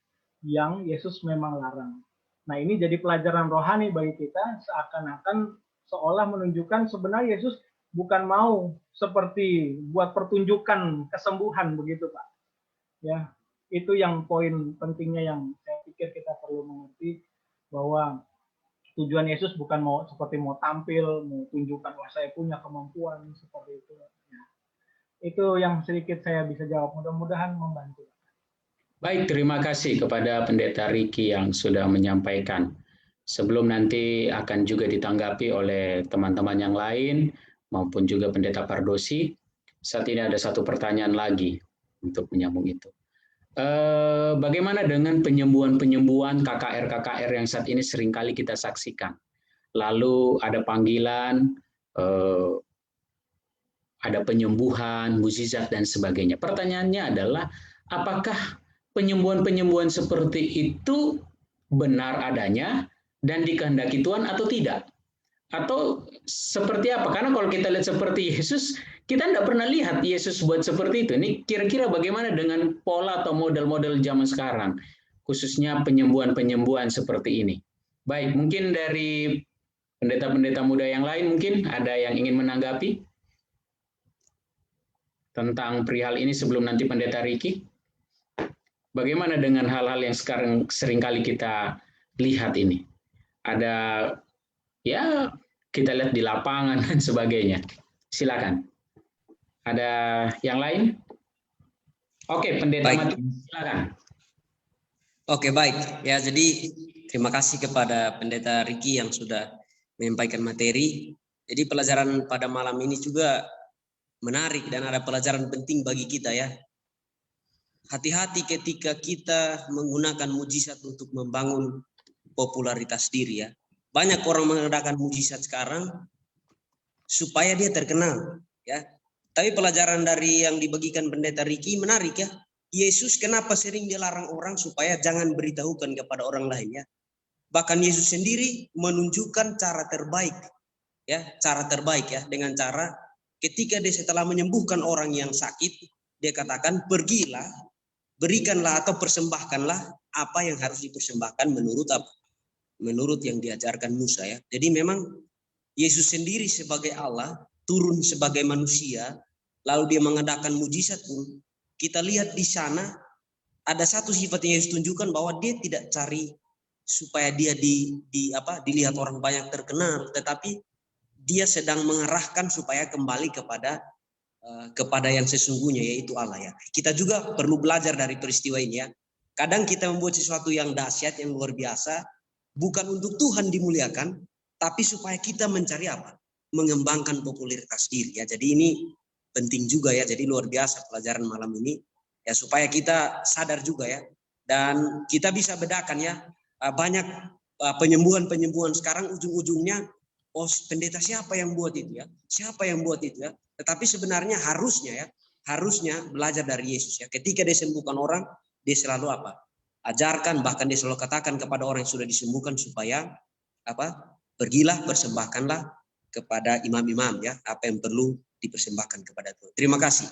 yang Yesus memang larang. Nah, ini jadi pelajaran rohani bagi kita, seakan-akan seolah menunjukkan sebenarnya Yesus bukan mau seperti buat pertunjukan kesembuhan begitu, Pak. Ya, itu yang poin pentingnya yang saya pikir kita perlu mengerti, bahwa tujuan Yesus bukan mau tampil, mau tunjukkan wah saya punya kemampuan seperti itu. Ya. Itu yang sedikit saya bisa jawab. Mudah-mudahan membantu. Baik, terima kasih kepada Pendeta Riki yang sudah menyampaikan. Sebelum nanti akan juga ditanggapi oleh teman-teman yang lain maupun juga Pendeta Pardosi, saat ini ada satu pertanyaan lagi untuk menyambung itu. Bagaimana dengan penyembuhan-penyembuhan KKR yang saat ini seringkali kita saksikan? Lalu ada panggilan, ada penyembuhan, mukjizat dan sebagainya. Pertanyaannya adalah, apakah penyembuhan-penyembuhan seperti itu benar adanya dan dikehendaki Tuhan atau tidak? Atau seperti apa? Karena kalau kita lihat seperti Yesus, kita tidak pernah lihat Yesus buat seperti itu. Ini kira-kira bagaimana dengan pola atau model-model zaman sekarang, khususnya penyembuhan-penyembuhan seperti ini. Baik, mungkin dari pendeta-pendeta muda yang lain mungkin ada yang ingin menanggapi tentang perihal ini sebelum nanti Pendeta Riki. Bagaimana dengan hal-hal yang sekarang seringkali kita lihat ini? Ada ya kita lihat di lapangan dan sebagainya. Silakan. Ada yang lain? Oke, Pendeta Matius, silakan. Oke, baik. Ya, jadi terima kasih kepada Pendeta Riki yang sudah menyampaikan materi. Jadi pelajaran pada malam ini juga menarik dan ada pelajaran penting bagi kita ya. Hati-hati ketika kita menggunakan mujizat untuk membangun popularitas diri ya. Banyak orang mengadakan mujizat sekarang supaya dia terkenal ya. Tapi pelajaran dari yang dibagikan Pendeta Riki menarik ya. Yesus kenapa sering dilarang orang supaya jangan beritahukan kepada orang lain ya. Bahkan Yesus sendiri menunjukkan cara terbaik ya, dengan cara ketika dia setelah menyembuhkan orang yang sakit, dia katakan pergilah, berikanlah atau persembahkanlah apa yang harus dipersembahkan menurut apa? Menurut yang diajarkan Musa ya. Jadi memang Yesus sendiri sebagai Allah turun sebagai manusia, lalu dia mengadakan mujizat pun. Kita lihat di sana ada satu sifat yang Yesus tunjukkan bahwa dia tidak cari supaya dia dilihat orang banyak terkenal, tetapi dia sedang mengarahkan supaya kembali kepada yang sesungguhnya yaitu Allah ya. Kita juga perlu belajar dari peristiwa ini ya. Kadang kita membuat sesuatu yang dahsyat, yang luar biasa, bukan untuk Tuhan dimuliakan, tapi supaya kita mencari apa? Mengembangkan popularitas diri ya. Jadi ini penting juga ya. Jadi luar biasa pelajaran malam ini ya, supaya kita sadar juga ya. Dan kita bisa bedakan ya, banyak penyembuhan sekarang ujung-ujungnya pendeta siapa yang buat itu ya? Siapa yang buat itu ya? Tetapi sebenarnya harusnya belajar dari Yesus ya. Ketika dia sembuhkan orang, dia selalu apa? Ajarkan, bahkan dia selalu katakan kepada orang yang sudah disembuhkan supaya apa? Pergilah, persembahkanlah kepada imam-imam ya, apa yang perlu dipersembahkan kepada Tuhan. Terima kasih.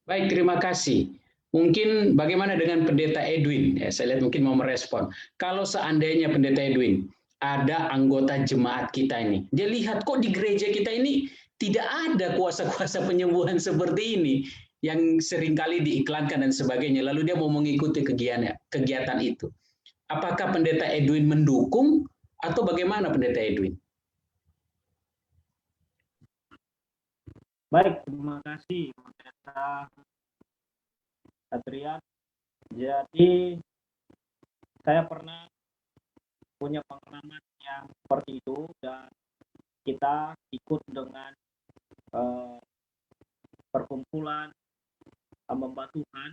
Baik, terima kasih. Mungkin bagaimana dengan Pendeta Edwin? Ya, saya lihat mungkin mau merespon. Kalau seandainya Pendeta Edwin ada anggota jemaat kita ini, dia lihat kok di gereja kita ini tidak ada kuasa-kuasa penyembuhan seperti ini yang seringkali diiklankan dan sebagainya. Lalu dia mau mengikuti kegiatan itu. Apakah Pendeta Edwin mendukung atau bagaimana Pendeta Edwin? Baik, terima kasih Pendeta Adrian. Jadi saya pernah punya pengalaman yang seperti itu dan kita ikut dengan perkumpulan hamba Tuhan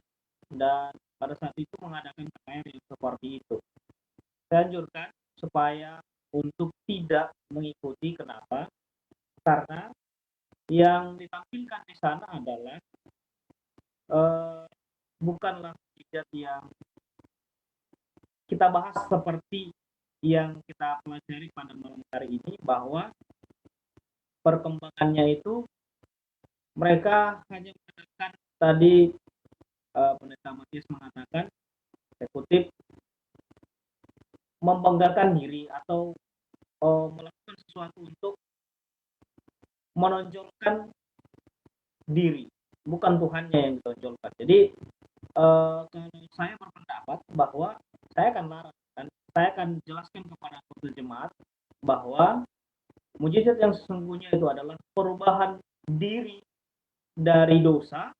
dan pada saat itu mengadakan KKR yang seperti itu. Saya anjurkan supaya untuk tidak mengikuti. Kenapa? Karena yang ditampilkan di sana adalah bukanlah mujizat yang kita bahas seperti yang kita pelajari pada malam hari ini, bahwa perkembangannya itu mereka hanya mengatakan tadi Pendeta Matius mengatakan, saya kutip, membanggakan diri atau melakukan sesuatu untuk menonjolkan diri, bukan Tuhannya yang ditonjolkan. Jadi kalau saya berpendapat bahwa saya akan larang dan saya akan jelaskan kepada anggota jemaat bahwa mujizat yang sesungguhnya itu adalah perubahan diri dari dosa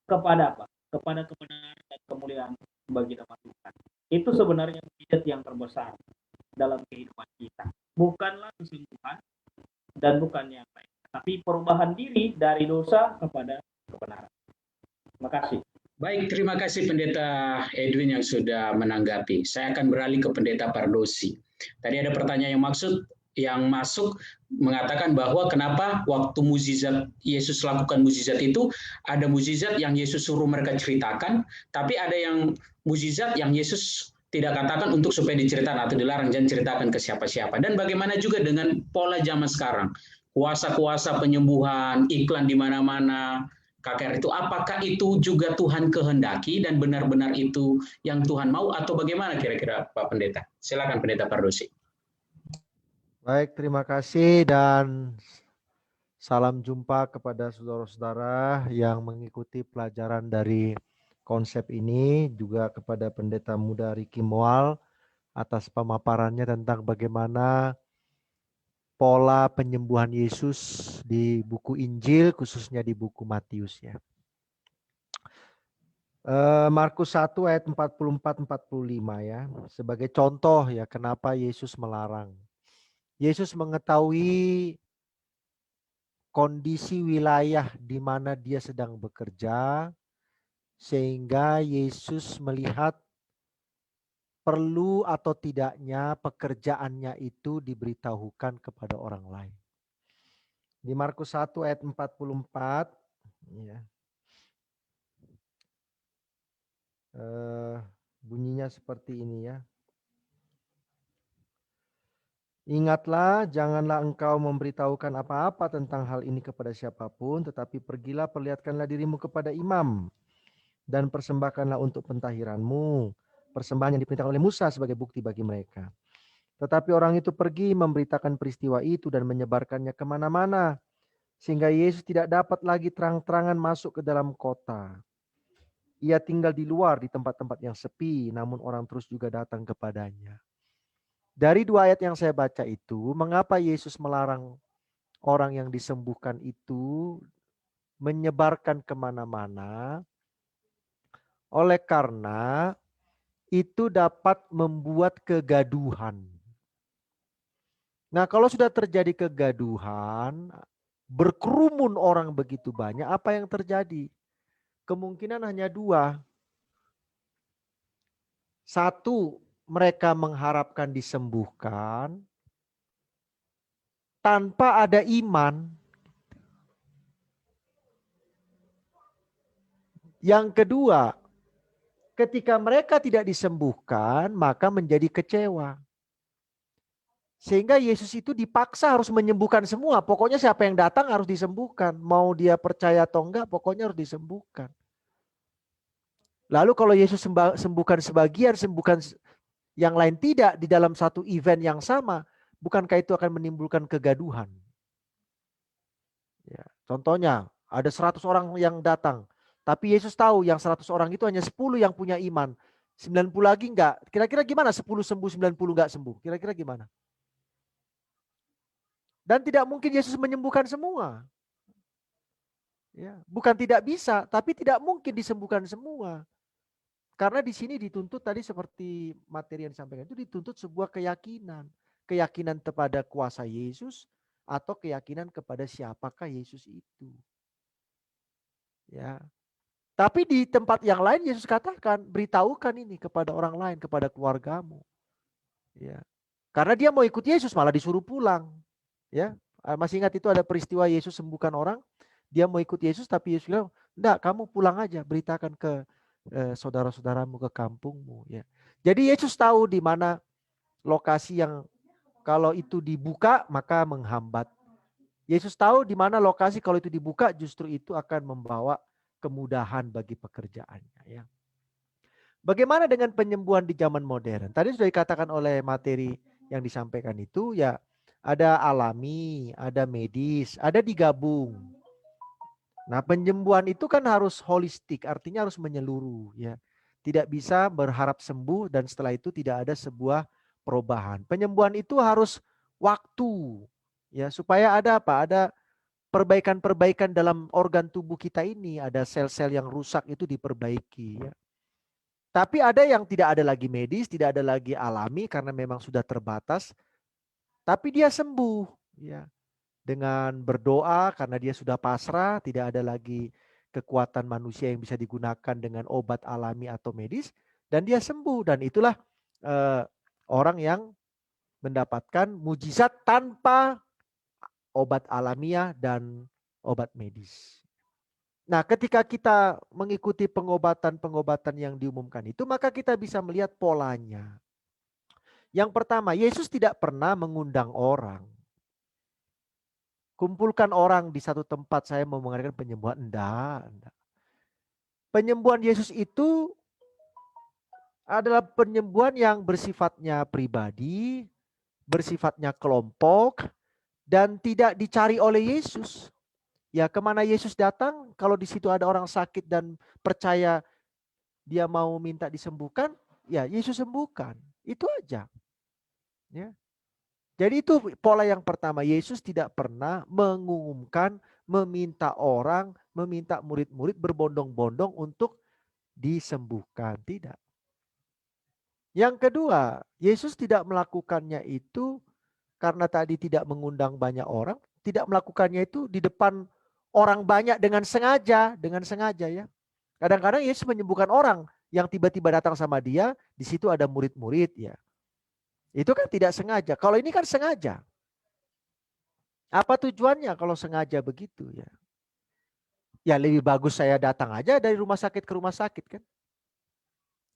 kepada apa? Kepada kebenaran dan kemuliaan bagi nama Tuhan. Itu sebenarnya mujizat yang terbesar dalam kehidupan kita. Bukanlah kesembuhan dan bukan yang lain, tapi perubahan diri dari dosa kepada kebenaran. Terima kasih. Baik, terima kasih Pendeta Edwin yang sudah menanggapi. Saya akan beralih ke Pendeta Pardosi. Tadi ada pertanyaan yang masuk mengatakan bahwa kenapa waktu mukjizat Yesus lakukan mukjizat itu, ada mukjizat yang Yesus suruh mereka ceritakan, tapi ada yang mukjizat yang Yesus tidak katakan untuk supaya diceritakan atau dilarang, jangan ceritakan ke siapa-siapa. Dan bagaimana juga dengan pola zaman sekarang, kuasa-kuasa penyembuhan, iklan di mana-mana, KKR itu, apakah itu juga Tuhan kehendaki dan benar-benar itu yang Tuhan mau atau bagaimana kira-kira Pak Pendeta? Silakan Pendeta Pardosi. Baik, terima kasih dan salam jumpa kepada saudara-saudara yang mengikuti pelajaran dari konsep ini, juga kepada Pendeta Muda Riki Moal atas pemaparannya tentang bagaimana pola penyembuhan Yesus di buku Injil, khususnya di buku Matius ya. Markus 1 ayat 44-45 ya. Sebagai contoh ya kenapa Yesus melarang. Yesus mengetahui kondisi wilayah di mana dia sedang bekerja, sehingga Yesus melihat perlu atau tidaknya pekerjaannya itu diberitahukan kepada orang lain. Di Markus 1 ayat 44 ya. Bunyinya seperti ini ya. Ingatlah, janganlah engkau memberitahukan apa-apa tentang hal ini kepada siapapun, tetapi pergilah perlihatkanlah dirimu kepada imam dan persembahkanlah untuk pentahiranmu persembahan yang diperintahkan oleh Musa sebagai bukti bagi mereka. Tetapi orang itu pergi memberitakan peristiwa itu dan menyebarkannya kemana-mana, sehingga Yesus tidak dapat lagi terang-terangan masuk ke dalam kota. Ia tinggal di luar di tempat-tempat yang sepi, namun orang terus juga datang kepadanya. Dari 2 ayat yang saya baca itu, mengapa Yesus melarang orang yang disembuhkan itu menyebarkan kemana-mana? Oleh karena itu dapat membuat kegaduhan. Nah, kalau sudah terjadi kegaduhan, berkerumun orang begitu banyak, apa yang terjadi? Kemungkinan hanya 2. 1, mereka mengharapkan disembuhkan tanpa ada iman. Yang kedua, ketika mereka tidak disembuhkan, maka menjadi kecewa. Sehingga Yesus itu dipaksa harus menyembuhkan semua. Pokoknya siapa yang datang harus disembuhkan. Mau dia percaya atau enggak, pokoknya harus disembuhkan. Lalu kalau Yesus sembuhkan sebagian, sembuhkan yang lain tidak di dalam satu event yang sama, bukankah itu akan menimbulkan kegaduhan? Ya, contohnya, ada 100 orang yang datang. Tapi Yesus tahu yang 100 orang itu hanya 10 yang punya iman. 90 lagi enggak. Kira-kira gimana 10 sembuh, 90 enggak sembuh? Kira-kira gimana? Dan tidak mungkin Yesus menyembuhkan semua. Ya, bukan tidak bisa, tapi tidak mungkin disembuhkan semua. Karena di sini dituntut tadi seperti materi yang disampaikan itu dituntut sebuah keyakinan. Keyakinan kepada kuasa Yesus atau keyakinan kepada siapakah Yesus itu. Ya. Tapi di tempat yang lain Yesus katakan, beritahukan ini kepada orang lain, kepada keluargamu. Ya. Karena dia mau ikut Yesus malah disuruh pulang. Ya, masih ingat itu ada peristiwa Yesus sembuhkan orang, dia mau ikut Yesus tapi Yesus bilang, "Enggak, kamu pulang aja, beritakan ke saudara-saudaramu, ke kampungmu." Ya. Jadi Yesus tahu di mana lokasi yang kalau itu dibuka maka menghambat. Yesus tahu di mana lokasi kalau itu dibuka justru itu akan membawa kemudahan bagi pekerjaannya. Ya. Bagaimana dengan penyembuhan di zaman modern? Tadi sudah dikatakan oleh materi yang disampaikan itu ya. Ada alami, ada medis, ada digabung. Nah, penyembuhan itu kan harus holistik, artinya harus menyeluruh ya. Tidak bisa berharap sembuh dan setelah itu tidak ada sebuah perubahan. Penyembuhan itu harus waktu ya, supaya ada apa? Ada perbaikan-perbaikan dalam organ tubuh kita ini, ada sel-sel yang rusak itu diperbaiki ya. Tapi ada yang tidak ada lagi medis, tidak ada lagi alami karena memang sudah terbatas. Tapi dia sembuh ya. Dengan berdoa karena dia sudah pasrah, tidak ada lagi kekuatan manusia yang bisa digunakan dengan obat alami atau medis dan dia sembuh dan itulah orang yang mendapatkan mujizat tanpa obat alamiah dan obat medis. Nah, ketika kita mengikuti pengobatan-pengobatan yang diumumkan itu, maka kita bisa melihat polanya. Yang pertama, Yesus tidak pernah mengundang orang. Kumpulkan orang di satu tempat, saya mau mengadakan penyembuhan. Enggak. Penyembuhan Yesus itu adalah penyembuhan yang bersifatnya pribadi, bersifatnya kelompok, dan tidak dicari oleh Yesus. Ya, kemana Yesus datang, kalau di situ ada orang sakit dan percaya dia mau minta disembuhkan, ya Yesus sembuhkan. Itu aja. Ya. Jadi itu pola yang pertama. Yesus tidak pernah mengumumkan, meminta orang, meminta murid-murid berbondong-bondong untuk disembuhkan. Tidak. Yang kedua, Yesus tidak melakukannya itu karena tadi tidak mengundang banyak orang, tidak melakukannya itu di depan orang banyak dengan sengaja ya. Kadang-kadang Yesus menyembuhkan orang yang tiba-tiba datang sama dia, di situ ada murid-murid ya. Itu kan tidak sengaja. Kalau ini kan sengaja. Apa tujuannya kalau sengaja begitu ya? Ya lebih bagus saya datang aja dari rumah sakit ke rumah sakit kan.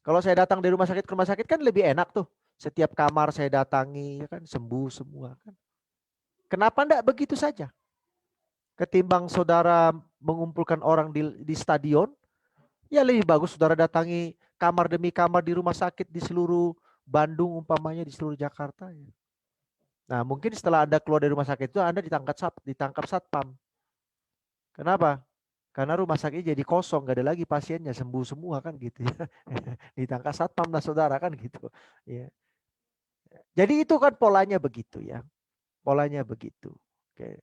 Kalau saya datang dari rumah sakit ke rumah sakit kan lebih enak tuh. Setiap kamar saya datangi ya kan sembuh semua kan. Kenapa enggak begitu saja? Ketimbang saudara mengumpulkan orang di stadion, ya lebih bagus saudara datangi kamar demi kamar di rumah sakit di seluruh Bandung umpamanya, di seluruh Jakarta ya. Nah, mungkin setelah Anda keluar dari rumah sakit itu Anda ditangkap satpam. Kenapa? Karena rumah sakitnya jadi kosong, gak ada lagi pasiennya, sembuh semua kan gitu ya. Ditangkap satpam lah saudara kan gitu. Ya. Jadi itu kan polanya begitu ya. Polanya begitu. Oke.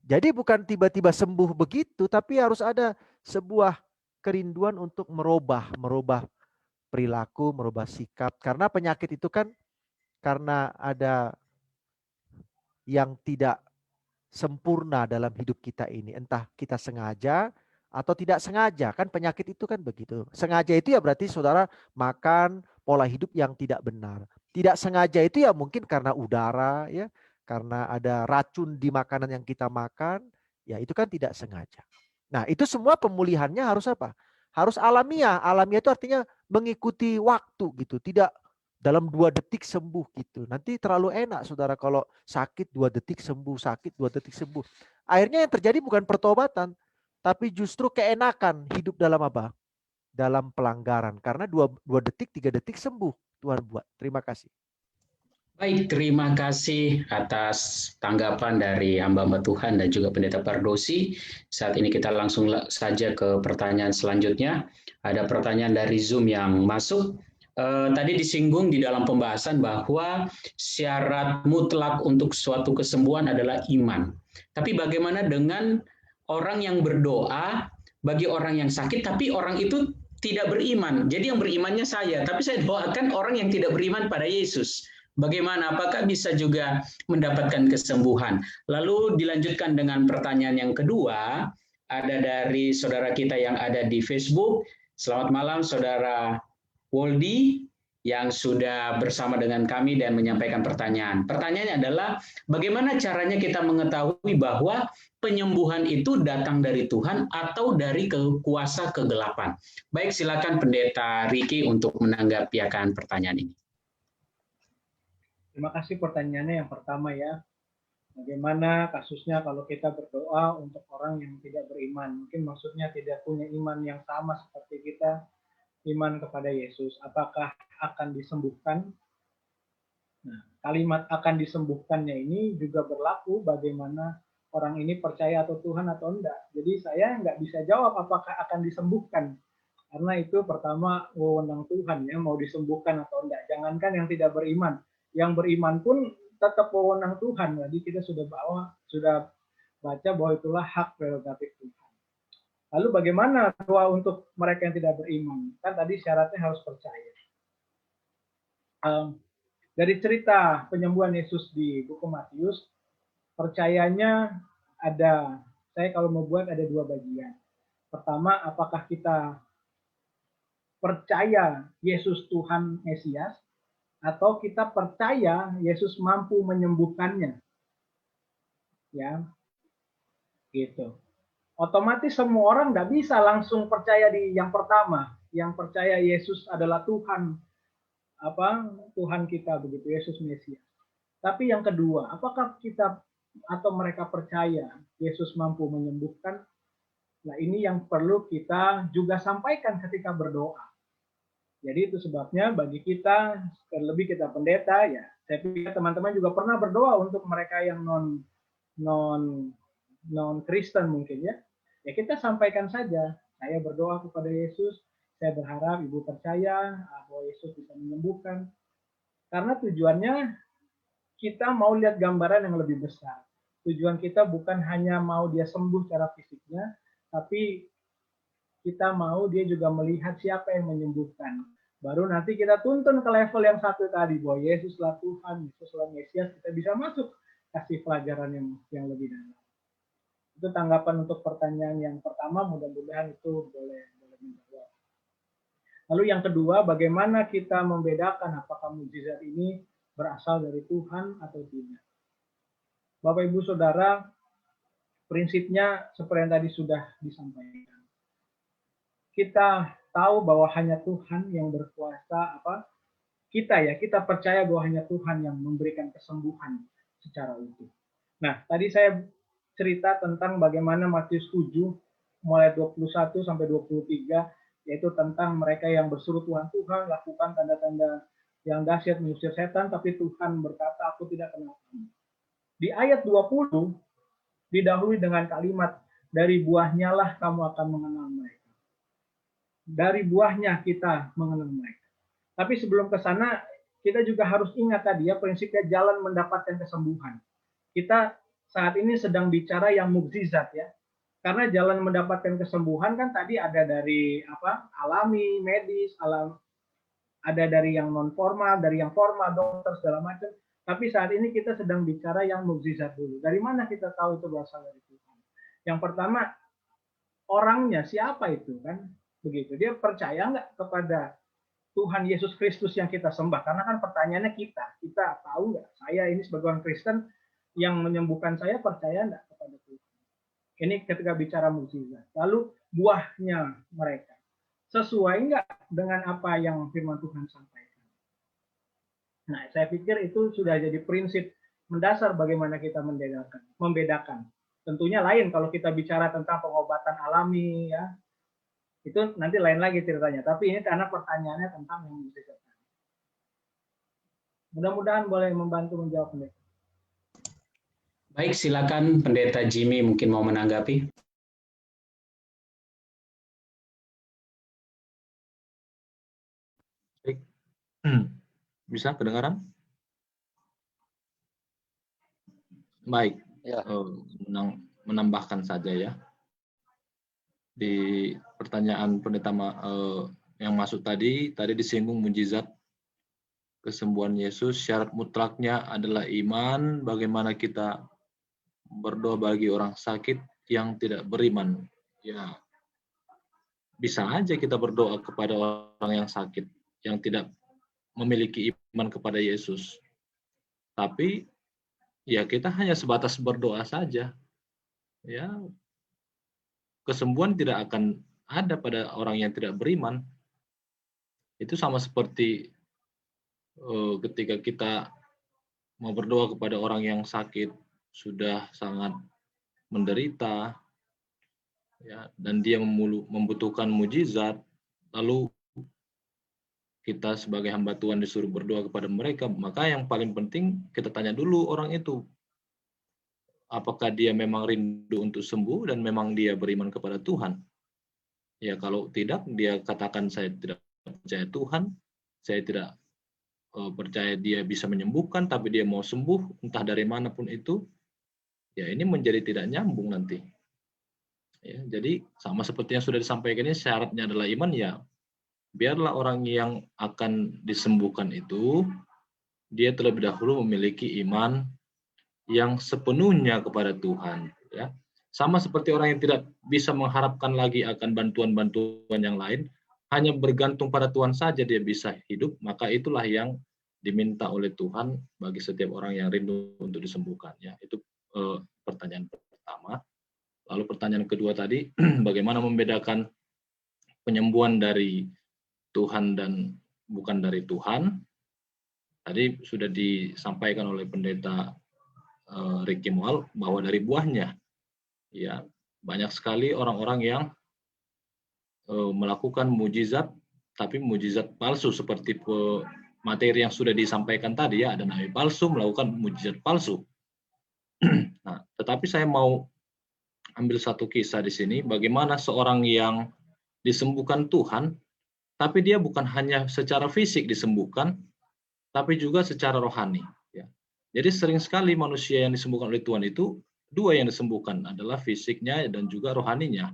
Jadi bukan tiba-tiba sembuh begitu, tapi harus ada sebuah kerinduan untuk merubah perilaku, merubah sikap. Karena penyakit itu kan karena ada yang tidak sempurna dalam hidup kita ini. Entah kita sengaja atau tidak sengaja. Kan penyakit itu kan begitu. Sengaja itu ya berarti saudara makan pola hidup yang tidak benar. Tidak sengaja itu ya mungkin karena udara ya. Karena ada racun di makanan yang kita makan. Ya itu kan tidak sengaja. Nah itu semua pemulihannya harus apa? Harus alamiah. Alamiah itu artinya mengikuti waktu gitu. Tidak dalam 2 detik sembuh gitu. Nanti terlalu enak saudara kalau sakit 2 detik sembuh, sakit 2 detik sembuh. Akhirnya yang terjadi bukan pertobatan, tapi justru keenakan hidup dalam apa? Dalam pelanggaran. Karena 2 detik, 3 detik sembuh Tuhan buat. Terima kasih. Baik, terima kasih atas tanggapan dari hamba-hamba Tuhan dan juga Pendeta Pardosi. Saat ini kita langsung saja ke pertanyaan selanjutnya. Ada pertanyaan dari Zoom yang masuk. Tadi disinggung di dalam pembahasan bahwa syarat mutlak untuk suatu kesembuhan adalah iman. Tapi bagaimana dengan orang yang berdoa bagi orang yang sakit, tapi orang itu tidak beriman. Jadi yang berimannya saya, tapi saya doakan orang yang tidak beriman pada Yesus. Bagaimana? Apakah bisa juga mendapatkan kesembuhan? Lalu dilanjutkan dengan pertanyaan yang kedua, ada dari saudara kita yang ada di Facebook. Selamat malam saudara Woldi yang sudah bersama dengan kami dan menyampaikan pertanyaan. Pertanyaannya adalah bagaimana caranya kita mengetahui bahwa penyembuhan itu datang dari Tuhan atau dari kuasa kegelapan? Baik, silakan Pendeta Riki untuk menanggapi akan pertanyaan ini. Terima kasih pertanyaannya yang pertama ya. Bagaimana kasusnya kalau kita berdoa untuk orang yang tidak beriman? Mungkin maksudnya tidak punya iman yang sama seperti kita, iman kepada Yesus. Apakah akan disembuhkan? Nah, kalimat akan disembuhkannya ini juga berlaku bagaimana orang ini percaya atau Tuhan atau enggak. Jadi saya nggak bisa jawab apakah akan disembuhkan. Karena itu pertama wewenang Tuhan ya, mau disembuhkan atau enggak. Jangankan yang tidak beriman. Yang beriman pun tetap wewenang Tuhan. Jadi kita sudah baca bahwa itulah hak prerogatif Tuhan. Lalu bagaimana doa untuk mereka yang tidak beriman? Kan tadi syaratnya harus percaya. Dari cerita penyembuhan Yesus di buku Matius, percayanya ada, saya kalau mau buat ada 2 bagian. Pertama, apakah kita percaya Yesus Tuhan Mesias, atau kita percaya Yesus mampu menyembuhkannya. Ya, gitu. Otomatis semua orang nggak bisa langsung percaya di yang pertama, yang percaya Yesus adalah Tuhan, Tuhan kita begitu, Yesus Mesias. Tapi yang kedua, apakah kita atau mereka percaya Yesus mampu menyembuhkan? Nah, ini yang perlu kita juga sampaikan ketika berdoa. Jadi itu sebabnya bagi kita, terlebih kita pendeta ya, saya pikir teman-teman juga pernah berdoa untuk mereka yang non Kristen mungkin ya. Ya kita sampaikan saja, saya berdoa kepada Yesus, saya berharap ibu percaya bahwa Yesus bisa menyembuhkan. Karena tujuannya kita mau lihat gambaran yang lebih besar. Tujuan kita bukan hanya mau dia sembuh secara fisiknya, tapi kita mau dia juga melihat siapa yang menyembuhkan. Baru nanti kita tuntun ke level yang satu tadi, bahwa Yesuslah Tuhan, Yesuslah Mesias, kita bisa masuk kasih pelajaran yang lebih dalam. Itu tanggapan untuk pertanyaan yang pertama, mudah-mudahan itu boleh menjawab. Lalu yang kedua, bagaimana kita membedakan apakah mukjizat ini berasal dari Tuhan atau tidak. Bapak Ibu Saudara, prinsipnya seperti yang tadi sudah disampaikan. Kita tahu bahwa hanya Tuhan yang berkuasa, kita percaya bahwa hanya Tuhan yang memberikan kesembuhan secara utuh. Nah, tadi saya cerita tentang bagaimana Matius 7 mulai 21 sampai 23, yaitu tentang mereka yang berseru Tuhan, Tuhan lakukan tanda-tanda yang dahsyat mengusir setan, tapi Tuhan berkata, aku tidak kenal kamu. Di ayat 20 didahului dengan kalimat, dari buahnya lah kamu akan mengenal mereka. Dari buahnya kita mengenal mereka. Tapi sebelum ke sana, kita juga harus ingat tadi ya, prinsipnya jalan mendapatkan kesembuhan. Kita saat ini sedang bicara yang mukjizat ya. Karena jalan mendapatkan kesembuhan kan tadi ada dari alami, medis, ada dari yang non formal, dari yang formal, dokter segala macam. Tapi saat ini kita sedang bicara yang mukjizat dulu. Dari mana kita tahu itu berasal dari Tuhan? Yang pertama, orangnya siapa itu kan? Begitu. Dia percaya nggak kepada Tuhan Yesus Kristus yang kita sembah? Karena kan pertanyaannya kita tahu nggak? Saya ini sebagai orang Kristen yang menyembuhkan saya, percaya nggak kepada Tuhan? Ini ketika bicara mukjizat. Lalu buahnya mereka sesuai nggak dengan apa yang firman Tuhan sampaikan? Nah, saya pikir itu sudah jadi prinsip mendasar bagaimana kita membedakan. Tentunya lain kalau kita bicara tentang pengobatan alami ya. Itu nanti lain lagi ceritanya. Tapi ini karena pertanyaannya tentang yang mukjizat. Mudah-mudahan boleh membantu menjawab pendeta. Baik, silakan Pendeta Jimmy mungkin mau menanggapi. Baik. Bisa kedengaran? Baik. Ya. Menambahkan saja ya. Di pertanyaan pendeta yang masuk tadi disinggung mukjizat kesembuhan Yesus, syarat mutlaknya adalah iman. Bagaimana kita berdoa bagi orang sakit yang tidak beriman? Ya, bisa aja kita berdoa kepada orang yang sakit, yang tidak memiliki iman kepada Yesus. Tapi ya kita hanya sebatas berdoa saja. Ya, kesembuhan tidak akan ada pada orang yang tidak beriman. Itu sama seperti ketika kita mau berdoa kepada orang yang sakit, sudah sangat menderita, ya, dan dia membutuhkan mukjizat, lalu kita sebagai hamba Tuhan disuruh berdoa kepada mereka, maka yang paling penting kita tanya dulu orang itu, apakah dia memang rindu untuk sembuh dan memang dia beriman kepada Tuhan. Ya, kalau tidak, dia katakan saya tidak percaya Tuhan, saya tidak percaya dia bisa menyembuhkan, tapi dia mau sembuh, entah dari manapun itu, ya ini menjadi tidak nyambung nanti. Ya, jadi sama seperti yang sudah disampaikan ini, syaratnya adalah iman, ya biarlah orang yang akan disembuhkan itu, dia terlebih dahulu memiliki iman yang sepenuhnya kepada Tuhan. Ya. Sama seperti orang yang tidak bisa mengharapkan lagi akan bantuan-bantuan yang lain, hanya bergantung pada Tuhan saja dia bisa hidup, maka itulah yang diminta oleh Tuhan bagi setiap orang yang rindu untuk disembuhkan. Ya, itu pertanyaan pertama. Lalu pertanyaan kedua tadi, bagaimana membedakan penyembuhan dari Tuhan dan bukan dari Tuhan? Tadi sudah disampaikan oleh pendeta Ricky Mual bahwa dari buahnya. Ya, banyak sekali orang-orang yang melakukan mujizat, tapi mujizat palsu seperti materi yang sudah disampaikan tadi ya, ada nabi palsu melakukan mujizat palsu. Nah, tetapi saya mau ambil satu kisah di sini, bagaimana seorang yang disembuhkan Tuhan, tapi dia bukan hanya secara fisik disembuhkan, tapi juga secara rohani. Ya. Jadi sering sekali manusia yang disembuhkan oleh Tuhan itu dua yang disembuhkan adalah fisiknya dan juga rohaninya.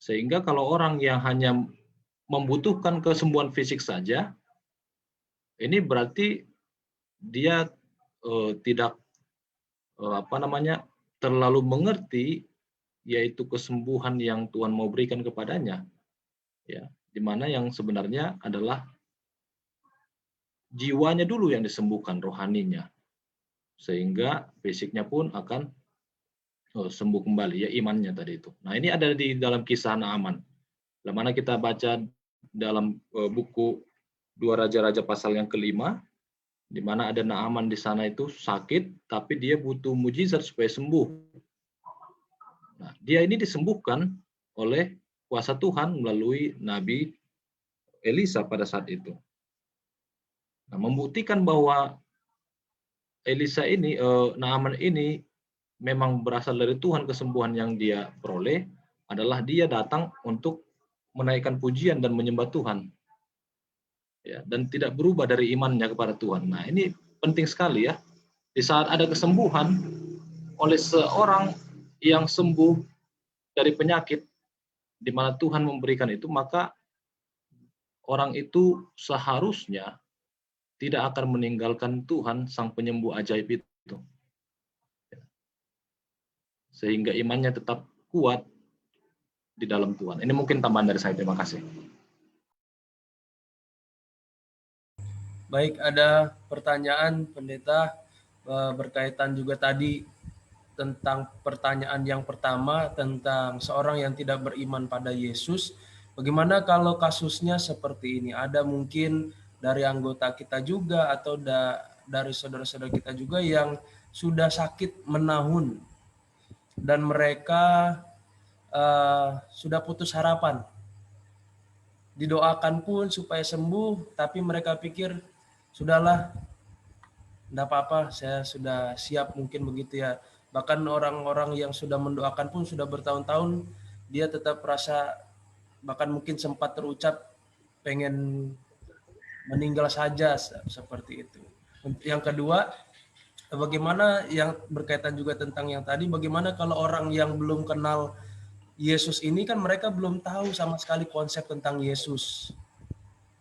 Sehingga kalau orang yang hanya membutuhkan kesembuhan fisik saja, ini berarti dia tidak terlalu mengerti yaitu kesembuhan yang Tuhan mau berikan kepadanya, ya, di mana yang sebenarnya adalah jiwanya dulu yang disembuhkan, rohaninya, sehingga fisiknya pun akan sembuh kembali, ya, imannya tadi itu. Nah, ini ada di dalam kisah Naaman, di mana kita baca dalam buku 2 Raja-Raja pasal yang ke-5, di mana ada Naaman di sana itu sakit, tapi dia butuh mujizat supaya sembuh. Nah, dia ini disembuhkan oleh kuasa Tuhan melalui Nabi Elisa pada saat itu. Nah, membuktikan bahwa Naaman ini memang berasal dari Tuhan, kesembuhan yang dia peroleh adalah dia datang untuk menaikkan pujian dan menyembah Tuhan. Ya, dan tidak berubah dari imannya kepada Tuhan. Nah, ini penting sekali ya. Di saat ada kesembuhan oleh seorang yang sembuh dari penyakit di mana Tuhan memberikan itu, maka orang itu seharusnya tidak akan meninggalkan Tuhan sang penyembuh ajaib itu. Sehingga imannya tetap kuat di dalam Tuhan. Ini mungkin tambahan dari saya. Terima kasih. Baik, ada pertanyaan pendeta berkaitan juga tadi tentang pertanyaan yang pertama tentang seorang yang tidak beriman pada Yesus. Bagaimana kalau kasusnya seperti ini? Ada mungkin dari anggota kita juga atau dari saudara-saudara kita juga yang sudah sakit menahun dan mereka sudah putus harapan. Didoakan pun supaya sembuh, tapi mereka pikir sudahlah, enggak apa-apa, saya sudah siap, mungkin begitu ya. Bahkan orang-orang yang sudah mendoakan pun sudah bertahun-tahun, dia tetap merasa, bahkan mungkin sempat terucap pengen meninggal saja, seperti itu. Yang kedua, bagaimana yang berkaitan juga tentang yang tadi, bagaimana kalau orang yang belum kenal Yesus ini, kan mereka belum tahu sama sekali konsep tentang Yesus.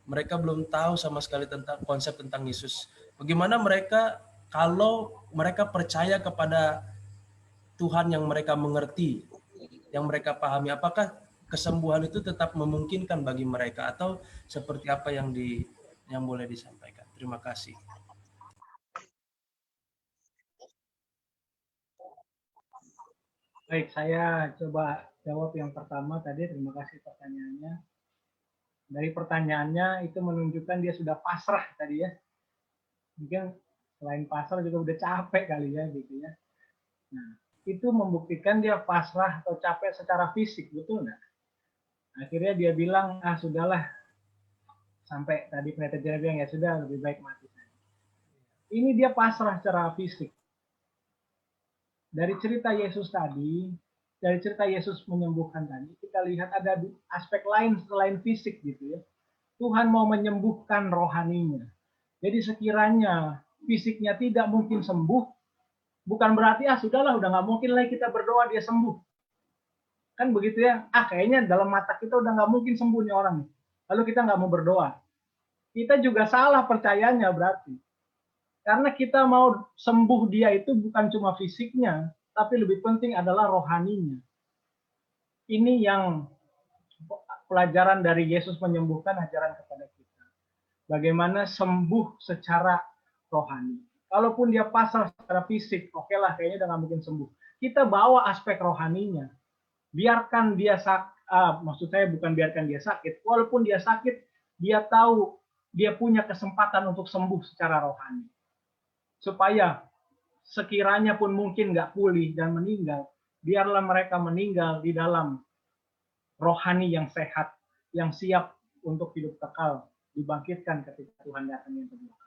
Mereka belum tahu sama sekali tentang konsep tentang Yesus. Bagaimana mereka kalau mereka percaya kepada Tuhan yang mereka mengerti, yang mereka pahami, apakah kesembuhan itu tetap memungkinkan bagi mereka atau seperti apa yang boleh disampaikan? Terima kasih. Baik, saya coba jawab yang pertama tadi. Terima kasih pertanyaannya. Dari pertanyaannya itu menunjukkan dia sudah pasrah tadi ya. Mungkin selain pasrah juga udah capek kali ya gitu ya. Nah, itu membuktikan dia pasrah atau capek secara fisik, betul nggak? Akhirnya dia bilang, sudahlah, sampai tadi pendeta Jaya bilang, ya sudah, lebih baik mati. Ini dia pasrah secara fisik. Dari cerita Yesus tadi, dari cerita Yesus menyembuhkan tadi, kita lihat ada aspek lain selain fisik gitu ya. Tuhan mau menyembuhkan rohaninya. Jadi sekiranya fisiknya tidak mungkin sembuh, bukan berarti sudahlah, udah nggak mungkin lagi kita berdoa dia sembuh. Kan begitu ya, kayaknya dalam mata kita udah nggak mungkin sembuh nih orang. Lalu kita nggak mau berdoa. Kita juga salah percayanya berarti. Karena kita mau sembuh dia itu bukan cuma fisiknya, tapi lebih penting adalah rohaninya. Ini yang pelajaran dari Yesus menyembuhkan, ajaran kepada kita. Bagaimana sembuh secara rohani. Kalaupun dia pasrah secara fisik, oke lah, kayaknya udah nggak mungkin sembuh. Kita bawa aspek rohaninya. Biarkan dia maksud saya bukan biarkan dia sakit. Walaupun dia sakit, dia tahu dia punya kesempatan untuk sembuh secara rohani. Supaya sekiranya pun mungkin nggak pulih dan meninggal, biarlah mereka meninggal di dalam rohani yang sehat, yang siap untuk hidup kekal, dibangkitkan ketika Tuhan datang yang kedua.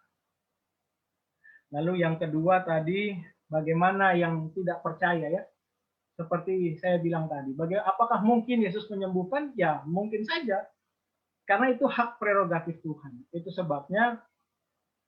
Lalu yang kedua tadi, bagaimana yang tidak percaya ya? Seperti saya bilang tadi, apakah mungkin Yesus menyembuhkan? Ya, mungkin saja. Karena itu hak prerogatif Tuhan. Itu sebabnya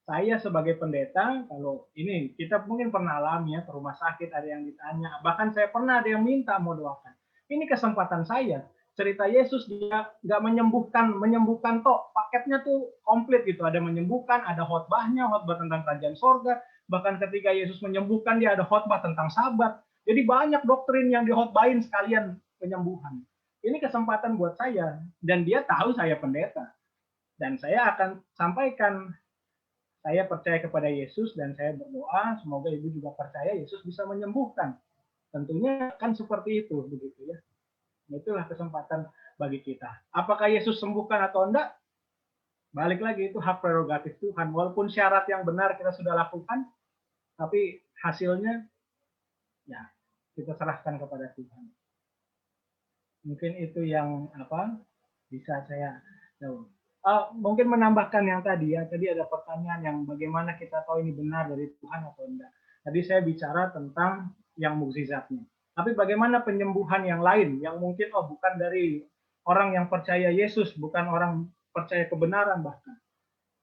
saya sebagai pendeta, kalau ini kita mungkin pernah alami ya, ke rumah sakit ada yang ditanya, bahkan saya pernah ada yang minta mau doakan. Ini kesempatan saya cerita Yesus, dia nggak menyembuhkan toh, paketnya tuh komplit gitu. Ada menyembuhkan, ada khotbahnya, khotbah tentang kerajaan sorga. Bahkan ketika Yesus menyembuhkan, dia ada khotbah tentang sabat. Jadi banyak doktrin yang dikhotbahin sekalian penyembuhan. Ini kesempatan buat saya, dan dia tahu saya pendeta. Dan saya akan sampaikan, saya percaya kepada Yesus dan saya berdoa, semoga ibu juga percaya Yesus bisa menyembuhkan. Tentunya kan seperti itu, begitu ya. Itulah kesempatan bagi kita. Apakah Yesus sembuhkan atau enggak? Balik lagi, itu hak prerogatif Tuhan. Walaupun syarat yang benar kita sudah lakukan, tapi hasilnya ya kita serahkan kepada Tuhan. Mungkin itu yang bisa saya jawab. Mungkin menambahkan yang tadi ya. Tadi ada pertanyaan yang bagaimana kita tahu ini benar dari Tuhan atau enggak. Tadi saya bicara tentang yang mukjizatnya. Tapi bagaimana penyembuhan yang lain yang mungkin bukan dari orang yang percaya Yesus, bukan orang percaya kebenaran bahkan.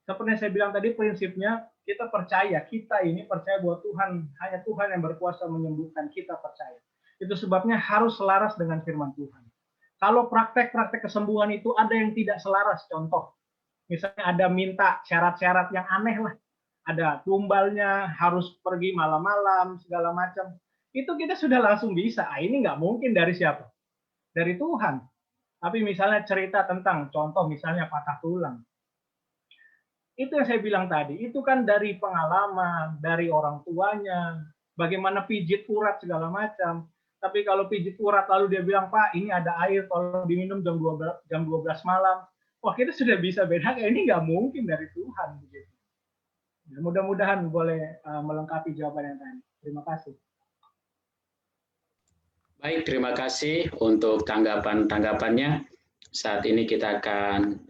Seperti yang saya bilang tadi, prinsipnya kita ini percaya bahwa hanya Tuhan yang berkuasa menyembuhkan, kita percaya. Itu sebabnya harus selaras dengan firman Tuhan. Kalau praktek-praktek kesembuhan itu ada yang tidak selaras, contoh, misalnya ada minta syarat-syarat yang aneh lah, ada tumbalnya harus pergi malam-malam, segala macam. Itu kita sudah langsung bisa. Ini nggak mungkin dari siapa? Dari Tuhan. Tapi misalnya cerita tentang, contoh misalnya patah tulang. Itu yang saya bilang tadi, itu kan dari pengalaman, dari orang tuanya, bagaimana pijit urat segala macam. Tapi kalau pijit urat lalu dia bilang, Pak, ini ada air, tolong diminum jam 12 malam. Wah, kita sudah bisa bedakan, ini nggak mungkin dari Tuhan. Begitu. Ya, mudah-mudahan boleh melengkapi jawaban yang tadi. Terima kasih. Baik, terima kasih untuk tanggapannya. Saat ini kita akan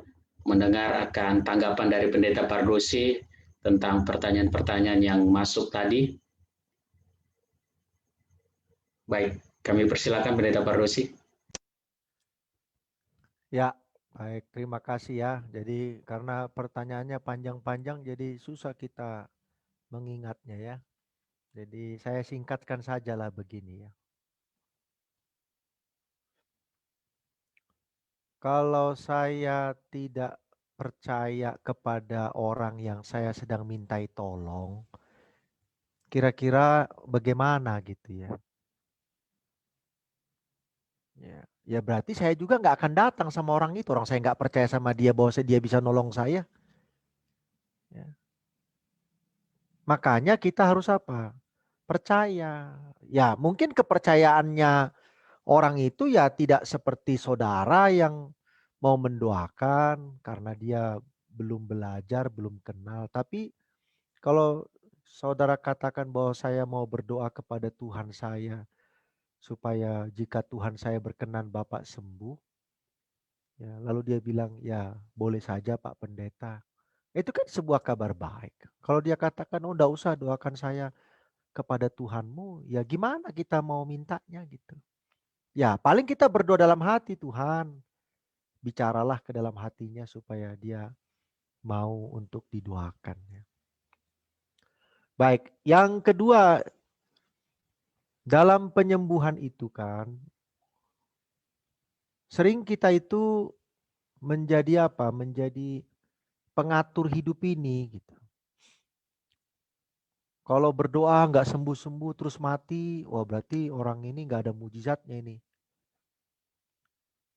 mendengar tanggapan dari Pendeta Pardosi tentang pertanyaan-pertanyaan yang masuk tadi. Baik, kami persilakan Pendeta Pardosi. Ya, baik, terima kasih ya. Jadi karena pertanyaannya panjang-panjang jadi susah kita mengingatnya ya. Jadi saya singkatkan sajalah begini ya. Kalau saya tidak percaya kepada orang yang saya sedang mintai tolong, kira-kira bagaimana gitu ya? Ya berarti saya juga nggak akan datang sama orang itu. Orang saya nggak percaya sama dia bahwa dia bisa nolong saya. Ya. Makanya kita harus apa? Percaya. Ya mungkin kepercayaannya orang itu ya tidak seperti saudara yang mau mendoakan karena dia belum belajar, belum kenal. Tapi kalau saudara katakan bahwa saya mau berdoa kepada Tuhan saya supaya jika Tuhan saya berkenan Bapak sembuh, ya, lalu dia bilang, ya boleh saja Pak Pendeta. Itu kan sebuah kabar baik. Kalau dia katakan, oh enggak usah doakan saya kepada Tuhanmu, ya gimana kita mau mintanya gitu. Ya paling kita berdoa dalam hati, Tuhan bicaralah ke dalam hatinya supaya dia mau untuk didoakan. Baik, yang kedua, dalam penyembuhan itu kan, sering kita itu menjadi apa? Menjadi pengatur hidup ini gitu. Kalau berdoa nggak sembuh-sembuh terus mati, wah berarti orang ini nggak ada mujizatnya ini.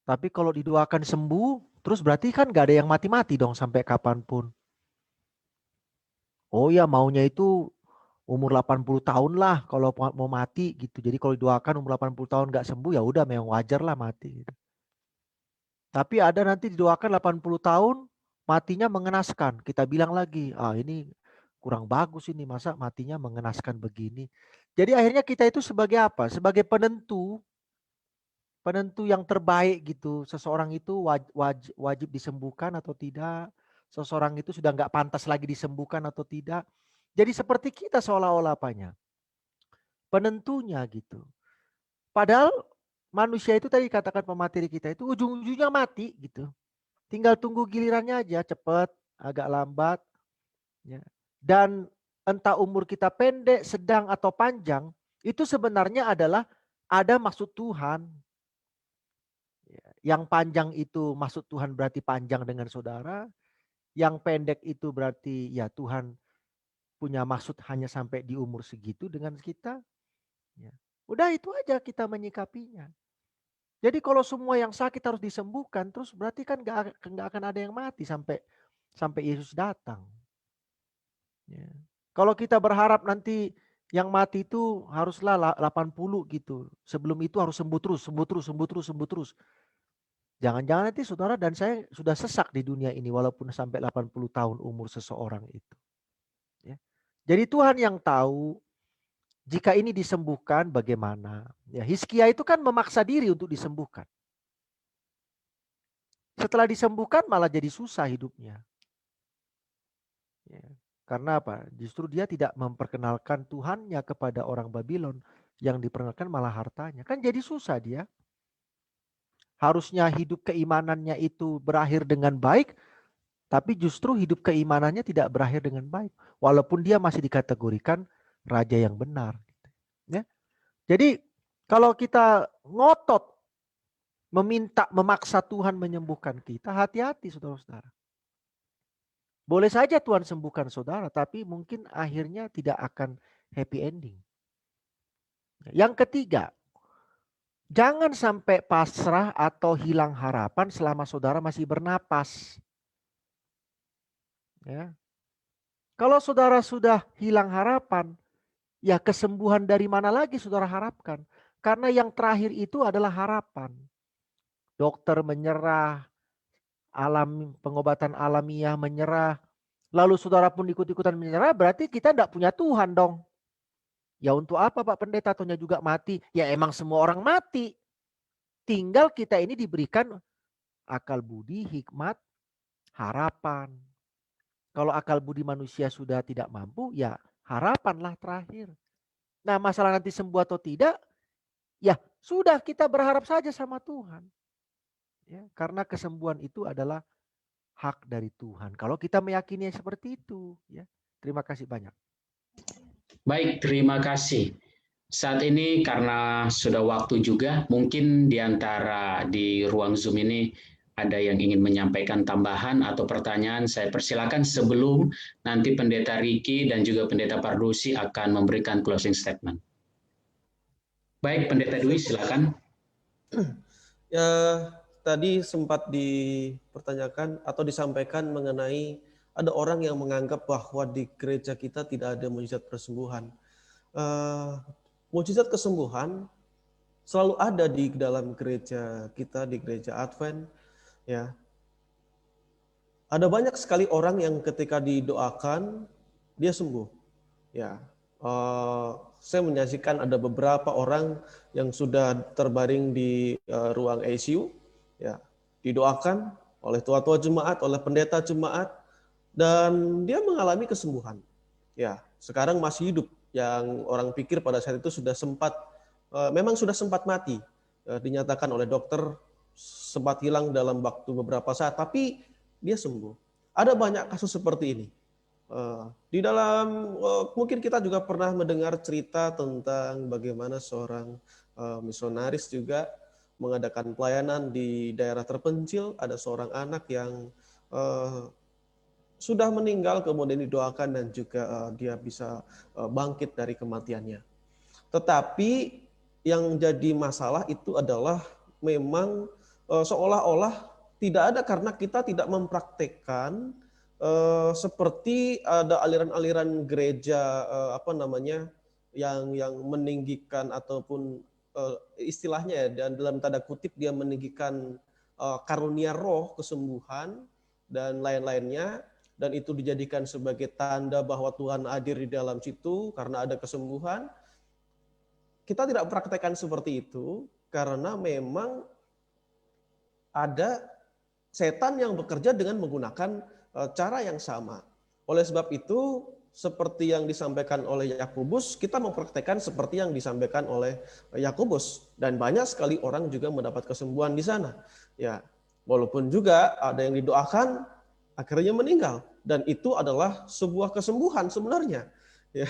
Tapi kalau didoakan sembuh, terus berarti kan nggak ada yang mati-mati dong sampai kapanpun. Oh ya maunya itu umur 80 tahun lah kalau mau mati gitu. Jadi kalau didoakan umur 80 tahun nggak sembuh ya udah memang wajar lah mati. Gitu. Tapi ada nanti didoakan 80 tahun matinya mengenaskan. Kita bilang lagi, ini kurang bagus ini masa matinya mengenaskan begini. Jadi akhirnya kita itu sebagai apa? Sebagai penentu yang terbaik gitu. Seseorang itu wajib disembuhkan atau tidak. Seseorang itu sudah nggak pantas lagi disembuhkan atau tidak. Jadi seperti kita seolah-olah apanya? Penentunya gitu. Padahal manusia itu tadi katakan pemateri kita itu ujung-ujungnya mati gitu. Tinggal tunggu gilirannya aja, cepat, agak lambat. Ya. Dan entah umur kita pendek, sedang atau panjang, itu sebenarnya adalah ada maksud Tuhan. Yang panjang itu maksud Tuhan berarti panjang dengan saudara. Yang pendek itu berarti ya Tuhan punya maksud hanya sampai di umur segitu dengan kita. Ya. Udah itu aja kita menyikapinya. Jadi kalau semua yang sakit harus disembuhkan, terus berarti kan nggak akan ada yang mati sampai Yesus datang. Ya. Kalau kita berharap nanti yang mati itu haruslah 80 gitu. Sebelum itu harus sembuh terus. Jangan-jangan nanti saudara dan saya sudah sesak di dunia ini walaupun sampai 80 tahun umur seseorang itu. Ya. Jadi Tuhan yang tahu jika ini disembuhkan bagaimana. Ya, Hizkia itu kan memaksa diri untuk disembuhkan. Setelah disembuhkan malah jadi susah hidupnya. Ya. Karena apa? Justru dia tidak memperkenalkan Tuhannya kepada orang Babylon. Yang diperkenalkan malah hartanya. Kan jadi susah dia. Harusnya hidup keimanannya itu berakhir dengan baik, tapi justru hidup keimanannya tidak berakhir dengan baik. Walaupun dia masih dikategorikan raja yang benar. Ya. Jadi kalau kita ngotot memaksa Tuhan menyembuhkan kita, hati-hati saudara-saudara. Boleh saja Tuhan sembuhkan saudara, tapi mungkin akhirnya tidak akan happy ending. Yang ketiga, jangan sampai pasrah atau hilang harapan selama saudara masih bernapas. Ya. Kalau saudara sudah hilang harapan, ya kesembuhan dari mana lagi saudara harapkan? Karena yang terakhir itu adalah harapan. Dokter menyerah, pengobatan alamiah menyerah, lalu saudara pun ikut-ikutan menyerah, berarti kita tidak punya Tuhan dong. Ya untuk apa Pak Pendeta, tohnya juga mati? Ya emang semua orang mati. Tinggal kita ini diberikan akal budi, hikmat, harapan. Kalau akal budi manusia sudah tidak mampu, ya harapanlah terakhir. Nah masalah nanti sembuh atau tidak, ya sudah kita berharap saja sama Tuhan. Ya, karena kesembuhan itu adalah hak dari Tuhan. Kalau kita meyakini seperti itu. Ya. Terima kasih banyak. Baik, terima kasih. Saat ini karena sudah waktu juga, mungkin di antara di ruang Zoom ini ada yang ingin menyampaikan tambahan atau pertanyaan, saya persilakan sebelum nanti Pendeta Riki dan juga Pendeta Pardusi akan memberikan closing statement. Baik, Pendeta Dwi silakan. Ya, tadi sempat dipertanyakan atau disampaikan mengenai ada orang yang menganggap bahwa di gereja kita tidak ada mujizat persembuhan. Mujizat kesembuhan selalu ada di dalam gereja kita, di gereja Advent. Ya, ada banyak sekali orang yang ketika didoakan dia sembuh. Ya, saya menyaksikan ada beberapa orang yang sudah terbaring di ruang ICU, ya, didoakan oleh tua-tua jemaat, oleh pendeta jemaat, dan dia mengalami kesembuhan. Ya, sekarang masih hidup. Yang orang pikir pada saat itu sudah sempat, memang sudah sempat mati, dinyatakan oleh dokter sempat hilang dalam waktu beberapa saat, tapi dia sembuh. Ada banyak kasus seperti ini. Di dalam mungkin kita juga pernah mendengar cerita tentang bagaimana seorang misionaris juga mengadakan pelayanan di daerah terpencil. Ada seorang anak yang sudah meninggal kemudian didoakan dan juga dia bisa bangkit dari kematiannya. Tetapi yang jadi masalah itu adalah memang seolah-olah tidak ada karena kita tidak mempraktekkan seperti ada aliran-aliran gereja yang meninggikan ataupun istilahnya ya, dan dalam tanda kutip dia meninggikan karunia roh, kesembuhan dan lain-lainnya, dan itu dijadikan sebagai tanda bahwa Tuhan hadir di dalam situ karena ada kesembuhan. Kita tidak praktekkan seperti itu karena memang ada setan yang bekerja dengan menggunakan cara yang sama. Oleh sebab itu, seperti yang disampaikan oleh Yakobus, kita mempraktekkan seperti yang disampaikan oleh Yakobus, dan banyak sekali orang juga mendapat kesembuhan di sana. Ya, walaupun juga ada yang didoakan akhirnya meninggal, dan itu adalah sebuah kesembuhan sebenarnya. Ya.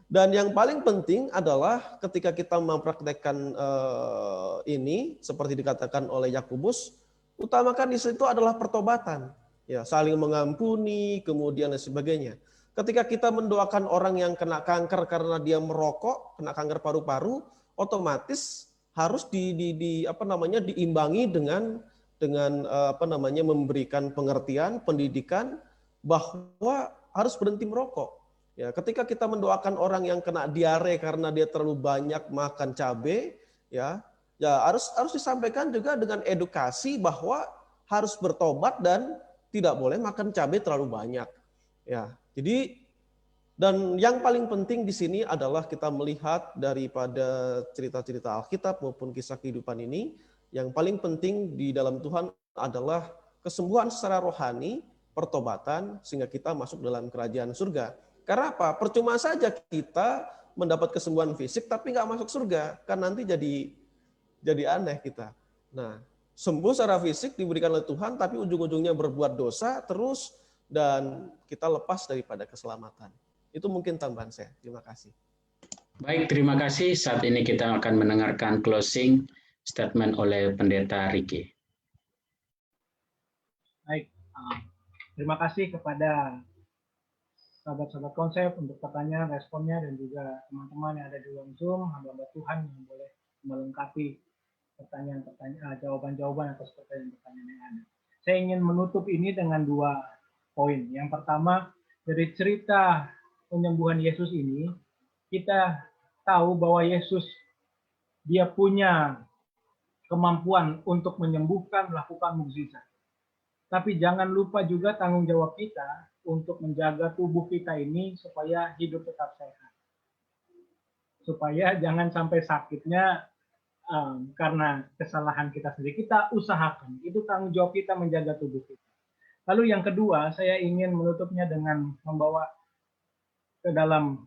Dan yang paling penting adalah ketika kita mempraktekkan ini, seperti dikatakan oleh Yakobus, utamakan di situ adalah pertobatan, ya, saling mengampuni, kemudian dan sebagainya. Ketika kita mendoakan orang yang kena kanker karena dia merokok, kena kanker paru-paru, otomatis harus diimbangi dengan memberikan pengertian, pendidikan bahwa harus berhenti merokok. Ya, ketika kita mendoakan orang yang kena diare karena dia terlalu banyak makan cabai, ya harus disampaikan juga dengan edukasi bahwa harus bertobat dan tidak boleh makan cabai terlalu banyak. Ya, jadi dan yang paling penting di sini adalah kita melihat daripada cerita-cerita Alkitab maupun kisah kehidupan ini, yang paling penting di dalam Tuhan adalah kesembuhan secara rohani, pertobatan, sehingga kita masuk dalam kerajaan surga. Karena apa? Percuma saja kita mendapat kesembuhan fisik tapi nggak masuk surga, kan nanti jadi aneh kita. Nah, sembuh secara fisik diberikan oleh Tuhan, tapi ujung-ujungnya berbuat dosa terus dan kita lepas daripada keselamatan. Itu mungkin tambahan saya. Terima kasih. Baik, terima kasih. Saat ini kita akan mendengarkan closing statement oleh Pendeta Ricky. Baik, terima kasih kepada sahabat-sahabat konsep untuk pertanyaan, responnya, dan juga teman-teman yang ada di ruang Zoom, hamba-hamba Tuhan yang boleh melengkapi pertanyaan, jawaban-jawaban atas pertanyaan-pertanyaan yang ada. Saya ingin menutup ini dengan 2 poin. Yang pertama, dari cerita penyembuhan Yesus ini, kita tahu bahwa Yesus dia punya kemampuan untuk menyembuhkan, melakukan mukjizat. Tapi jangan lupa juga tanggung jawab kita untuk menjaga tubuh kita ini supaya hidup tetap sehat. Supaya jangan sampai sakitnya karena kesalahan kita sendiri. Kita usahakan, itu tanggung jawab kita menjaga tubuh kita. Lalu yang kedua, saya ingin menutupnya dengan membawa ke dalam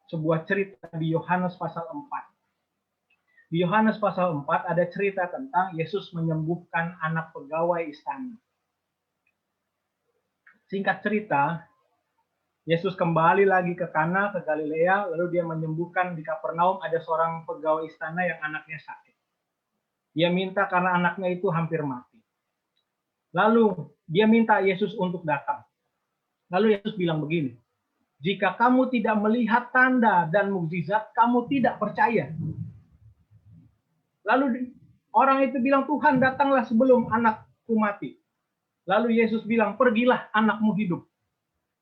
sebuah cerita di Yohanes pasal 4. Di Yohanes pasal 4 ada cerita tentang Yesus menyembuhkan anak pegawai istana. Singkat cerita, Yesus kembali lagi ke Kana, ke Galilea, lalu dia menyembuhkan di Kapernaum ada seorang pegawai istana yang anaknya sakit. Dia minta karena anaknya itu hampir mati. Lalu dia minta Yesus untuk datang. Lalu Yesus bilang begini, jika kamu tidak melihat tanda dan mukjizat, kamu tidak percaya. Lalu orang itu bilang, Tuhan datanglah sebelum anakku mati. Lalu Yesus bilang, pergilah anakmu hidup.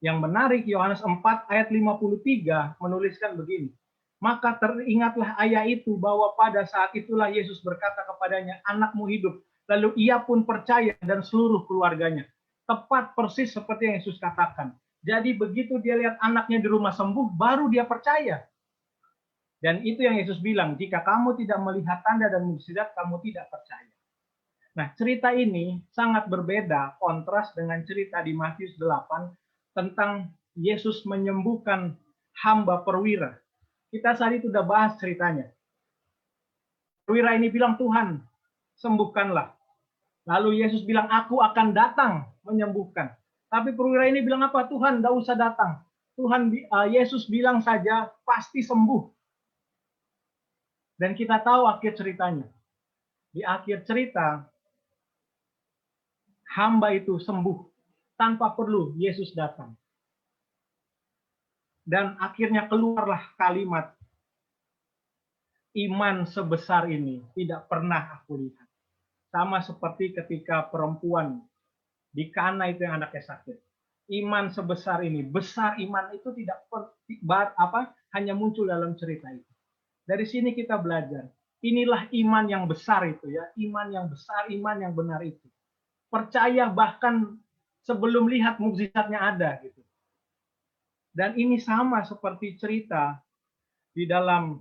Yang menarik, Yohanes 4 ayat 53 menuliskan begini. Maka teringatlah ayah itu bahwa pada saat itulah Yesus berkata kepadanya, anakmu hidup. Lalu ia pun percaya dan seluruh keluarganya. Tepat persis seperti yang Yesus katakan. Jadi begitu dia lihat anaknya di rumah sembuh, baru dia percaya. Dan itu yang Yesus bilang, jika kamu tidak melihat tanda dan mukjizat, kamu tidak percaya. Nah, cerita ini sangat berbeda, kontras dengan cerita di Matius 8 tentang Yesus menyembuhkan hamba perwira. Kita saat itu sudah bahas ceritanya. Perwira ini bilang, Tuhan, sembuhkanlah. Lalu Yesus bilang, aku akan datang menyembuhkan. Tapi perwira ini bilang apa? Tuhan, tidak usah datang. Yesus bilang saja, pasti sembuh. Dan kita tahu akhir ceritanya. Di akhir cerita, hamba itu sembuh tanpa perlu Yesus datang. Dan akhirnya keluarlah kalimat, iman sebesar ini tidak pernah aku lihat. Sama seperti ketika perempuan di Kana itu yang anaknya sakit. Iman sebesar ini, besar iman itu tidak hanya muncul dalam cerita itu. Dari sini kita belajar. Inilah iman yang besar itu ya, iman yang besar, iman yang benar itu. Percaya bahkan sebelum lihat mukjizatnya ada gitu. Dan ini sama seperti cerita di dalam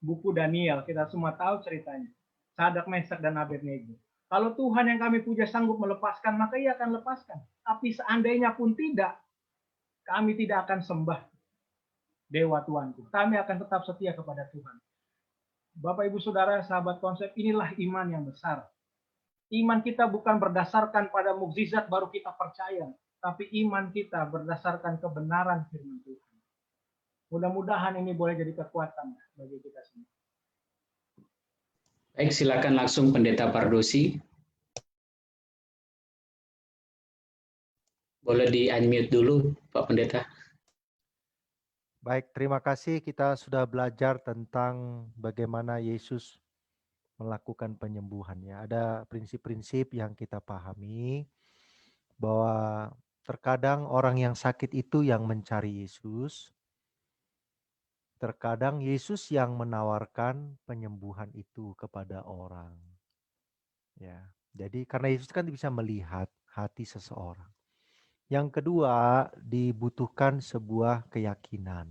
buku Daniel, kita semua tahu ceritanya. Sadrak, Mesak, dan Abednego. Kalau Tuhan yang kami puja sanggup melepaskan, maka ia akan lepaskan. Tapi seandainya pun tidak, kami tidak akan sembah Dewa Tuhanku. Kami akan tetap setia kepada Tuhan. Bapak, Ibu, Saudara, sahabat konsep, inilah iman yang besar. Iman kita bukan berdasarkan pada mukjizat baru kita percaya, tapi iman kita berdasarkan kebenaran firman Tuhan. Mudah-mudahan ini boleh jadi kekuatan bagi kita semua. Baik, silakan langsung Pendeta Pardosi. Boleh di-unmute dulu, Pak Pendeta. Baik, terima kasih. Kita sudah belajar tentang bagaimana Yesus melakukan penyembuhan. Ya, ada prinsip-prinsip yang kita pahami bahwa terkadang orang yang sakit itu yang mencari Yesus. Terkadang Yesus yang menawarkan penyembuhan itu kepada orang. Ya, jadi karena Yesus kan bisa melihat hati seseorang. Yang kedua, dibutuhkan sebuah keyakinan.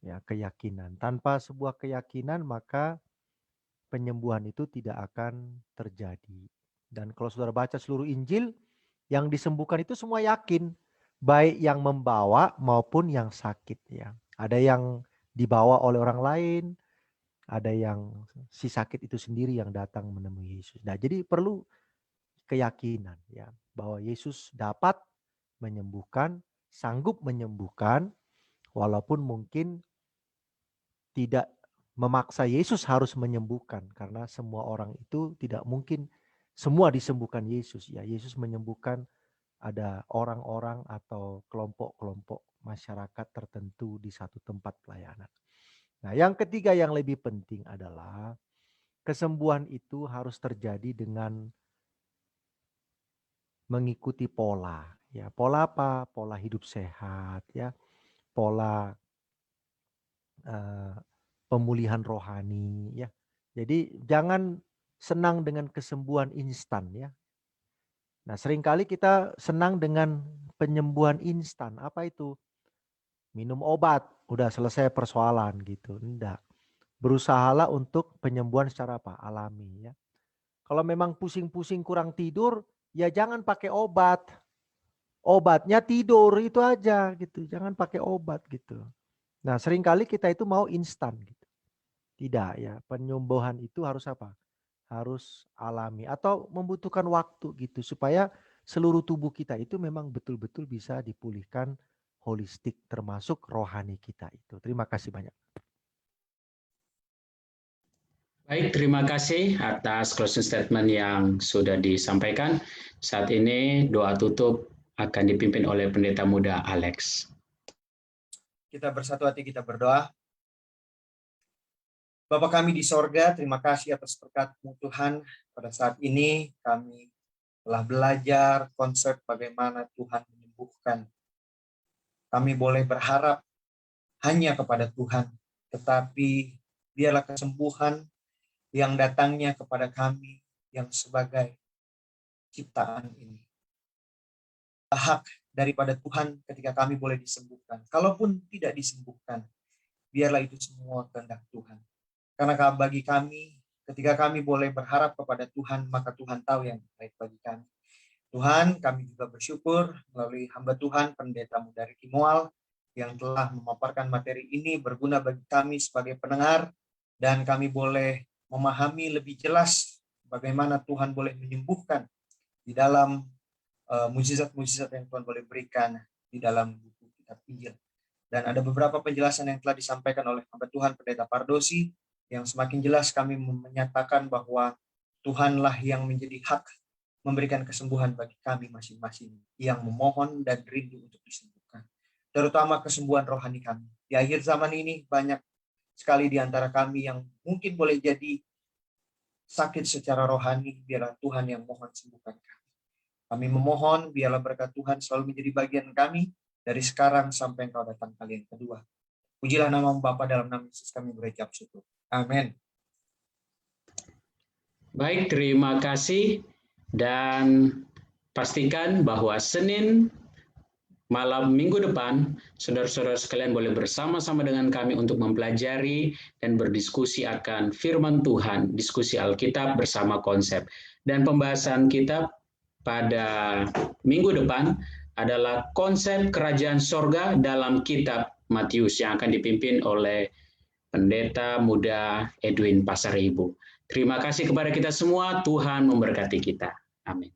Ya, keyakinan. Tanpa sebuah keyakinan maka penyembuhan itu tidak akan terjadi. Dan kalau saudara baca seluruh Injil, yang disembuhkan itu semua yakin, baik yang membawa maupun yang sakit. Ya, ada yang dibawa oleh orang lain, ada yang si sakit itu sendiri yang datang menemui Yesus. Nah, jadi perlu keyakinan ya bahwa Yesus dapat menyembuhkan, sanggup menyembuhkan, walaupun mungkin tidak memaksa Yesus harus menyembuhkan, karena semua orang itu tidak mungkin semua disembuhkan Yesus. Ya, Yesus menyembuhkan ada orang-orang atau kelompok-kelompok masyarakat tertentu di satu tempat pelayanan. Nah, yang ketiga yang lebih penting adalah kesembuhan itu harus terjadi dengan mengikuti pola. Ya, pola apa? Pola hidup sehat, ya, pola pemulihan rohani, ya. Jadi jangan senang dengan kesembuhan instan, ya. Nah, seringkali kita senang dengan penyembuhan instan. Apa itu? Minum obat, udah selesai persoalan gitu. Enggak. Berusahalah untuk penyembuhan secara apa? Alami, ya. Kalau memang pusing-pusing kurang tidur, ya jangan pakai obat. Obatnya tidur itu aja gitu. Jangan pakai obat gitu. Nah, seringkali kita itu mau instan gitu. Tidak ya, penyembuhan itu harus apa? Harus alami atau membutuhkan waktu gitu supaya seluruh tubuh kita itu memang betul-betul bisa dipulihkan holistik termasuk rohani kita itu. Terima kasih banyak. Baik, terima kasih atas closing statement yang sudah disampaikan. Saat ini doa tutup akan dipimpin oleh Pendeta Muda Alex. Kita bersatu hati, kita berdoa. Bapa kami di sorga, terima kasih atas berkat-Mu Tuhan. Pada saat ini kami telah belajar konsep bagaimana Tuhan menyembuhkan. Kami boleh berharap hanya kepada Tuhan, tetapi biarlah kesembuhan yang datangnya kepada kami yang sebagai ciptaan ini. Hak daripada Tuhan ketika kami boleh disembuhkan. Kalaupun tidak disembuhkan, biarlah itu semua kehendak Tuhan. Karena bagi kami, ketika kami boleh berharap kepada Tuhan, maka Tuhan tahu yang terbaik bagi kami. Tuhan, kami juga bersyukur melalui hamba Tuhan, Pendeta Muda Ricky Mual, yang telah memaparkan materi ini berguna bagi kami sebagai pendengar, dan kami boleh memahami lebih jelas bagaimana Tuhan boleh menyembuhkan di dalam mujizat-mujizat yang Tuhan boleh berikan di dalam buku kitab Injil. Dan ada beberapa penjelasan yang telah disampaikan oleh hamba Tuhan, Pendeta Pardosi, yang semakin jelas kami menyatakan bahwa Tuhanlah yang menjadi hak memberikan kesembuhan bagi kami masing-masing yang memohon dan rindu untuk disembuhkan. Terutama kesembuhan rohani kami. Di akhir zaman ini banyak sekali di antara kami yang mungkin boleh jadi sakit secara rohani, biarlah Tuhan yang mohon sembuhkan kami. Kami memohon biarlah berkat Tuhan selalu menjadi bagian kami dari sekarang sampai Engkau datang kali yang kedua. Pujilah nama Bapa, dalam nama Yesus kami berucap syukur. Amin. Baik, terima kasih. Dan pastikan bahwa Senin malam minggu depan, saudara-saudara sekalian boleh bersama-sama dengan kami untuk mempelajari dan berdiskusi akan firman Tuhan, diskusi Alkitab bersama konsep. Dan pembahasan kita pada minggu depan adalah konsep kerajaan sorga dalam kitab Matius yang akan dipimpin oleh Pendeta Muda Edwin Pasaribu. Terima kasih kepada kita semua, Tuhan memberkati kita. Amin.